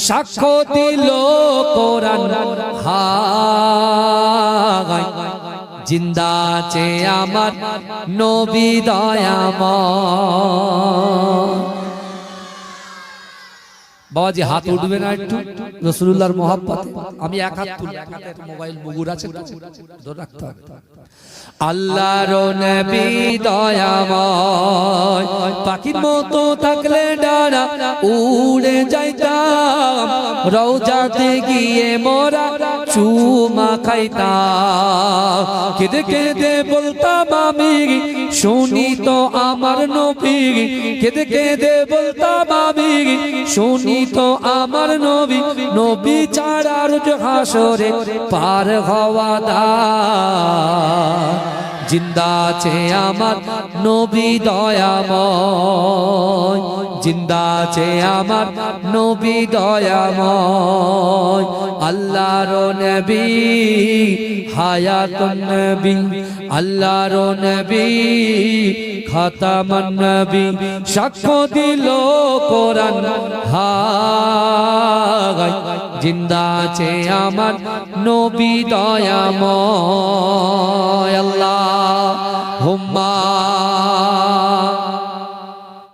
সাক্ষ্য দিল কোরআন হায়, জিন্দা আছে আমার নবী দয়াময়। বাবাজি হাত উঠবে না একটু রাসূলুল্লাহর মহব্বতে? আমি এক হাত তুলি, এক হাতে মোবাইল মুগুর আছে ধরে রাখতে হবে। আল্লাহর নবী দয়াময়, পাখির মতো থাকলে ডানা উড়ে যাইতাম, রওজাতে গিয়ে মোরা চুমা খাইতাম, কেঁদে কেঁদে বলতাম আমি শুনি তো আমার নবী, কেঁদে কেঁদে বলতাম আমি শুনি তো আমার নবী, নবী ছাড়া রোজ হাসরে পার হওয়া দায়, জিন্দা আছে আমার নবী দয়াময়, জিন্দা আছে আমার নবী দয়াময়। আল্লাহর নবী হায়াতুন নবী, আল্লাহর নবী খাতামান নবী, সাক্ষ্য দিল কোরআন হায়, জিন্দা আছে আমার নবী দয়াময়। আল্লাহুম্মা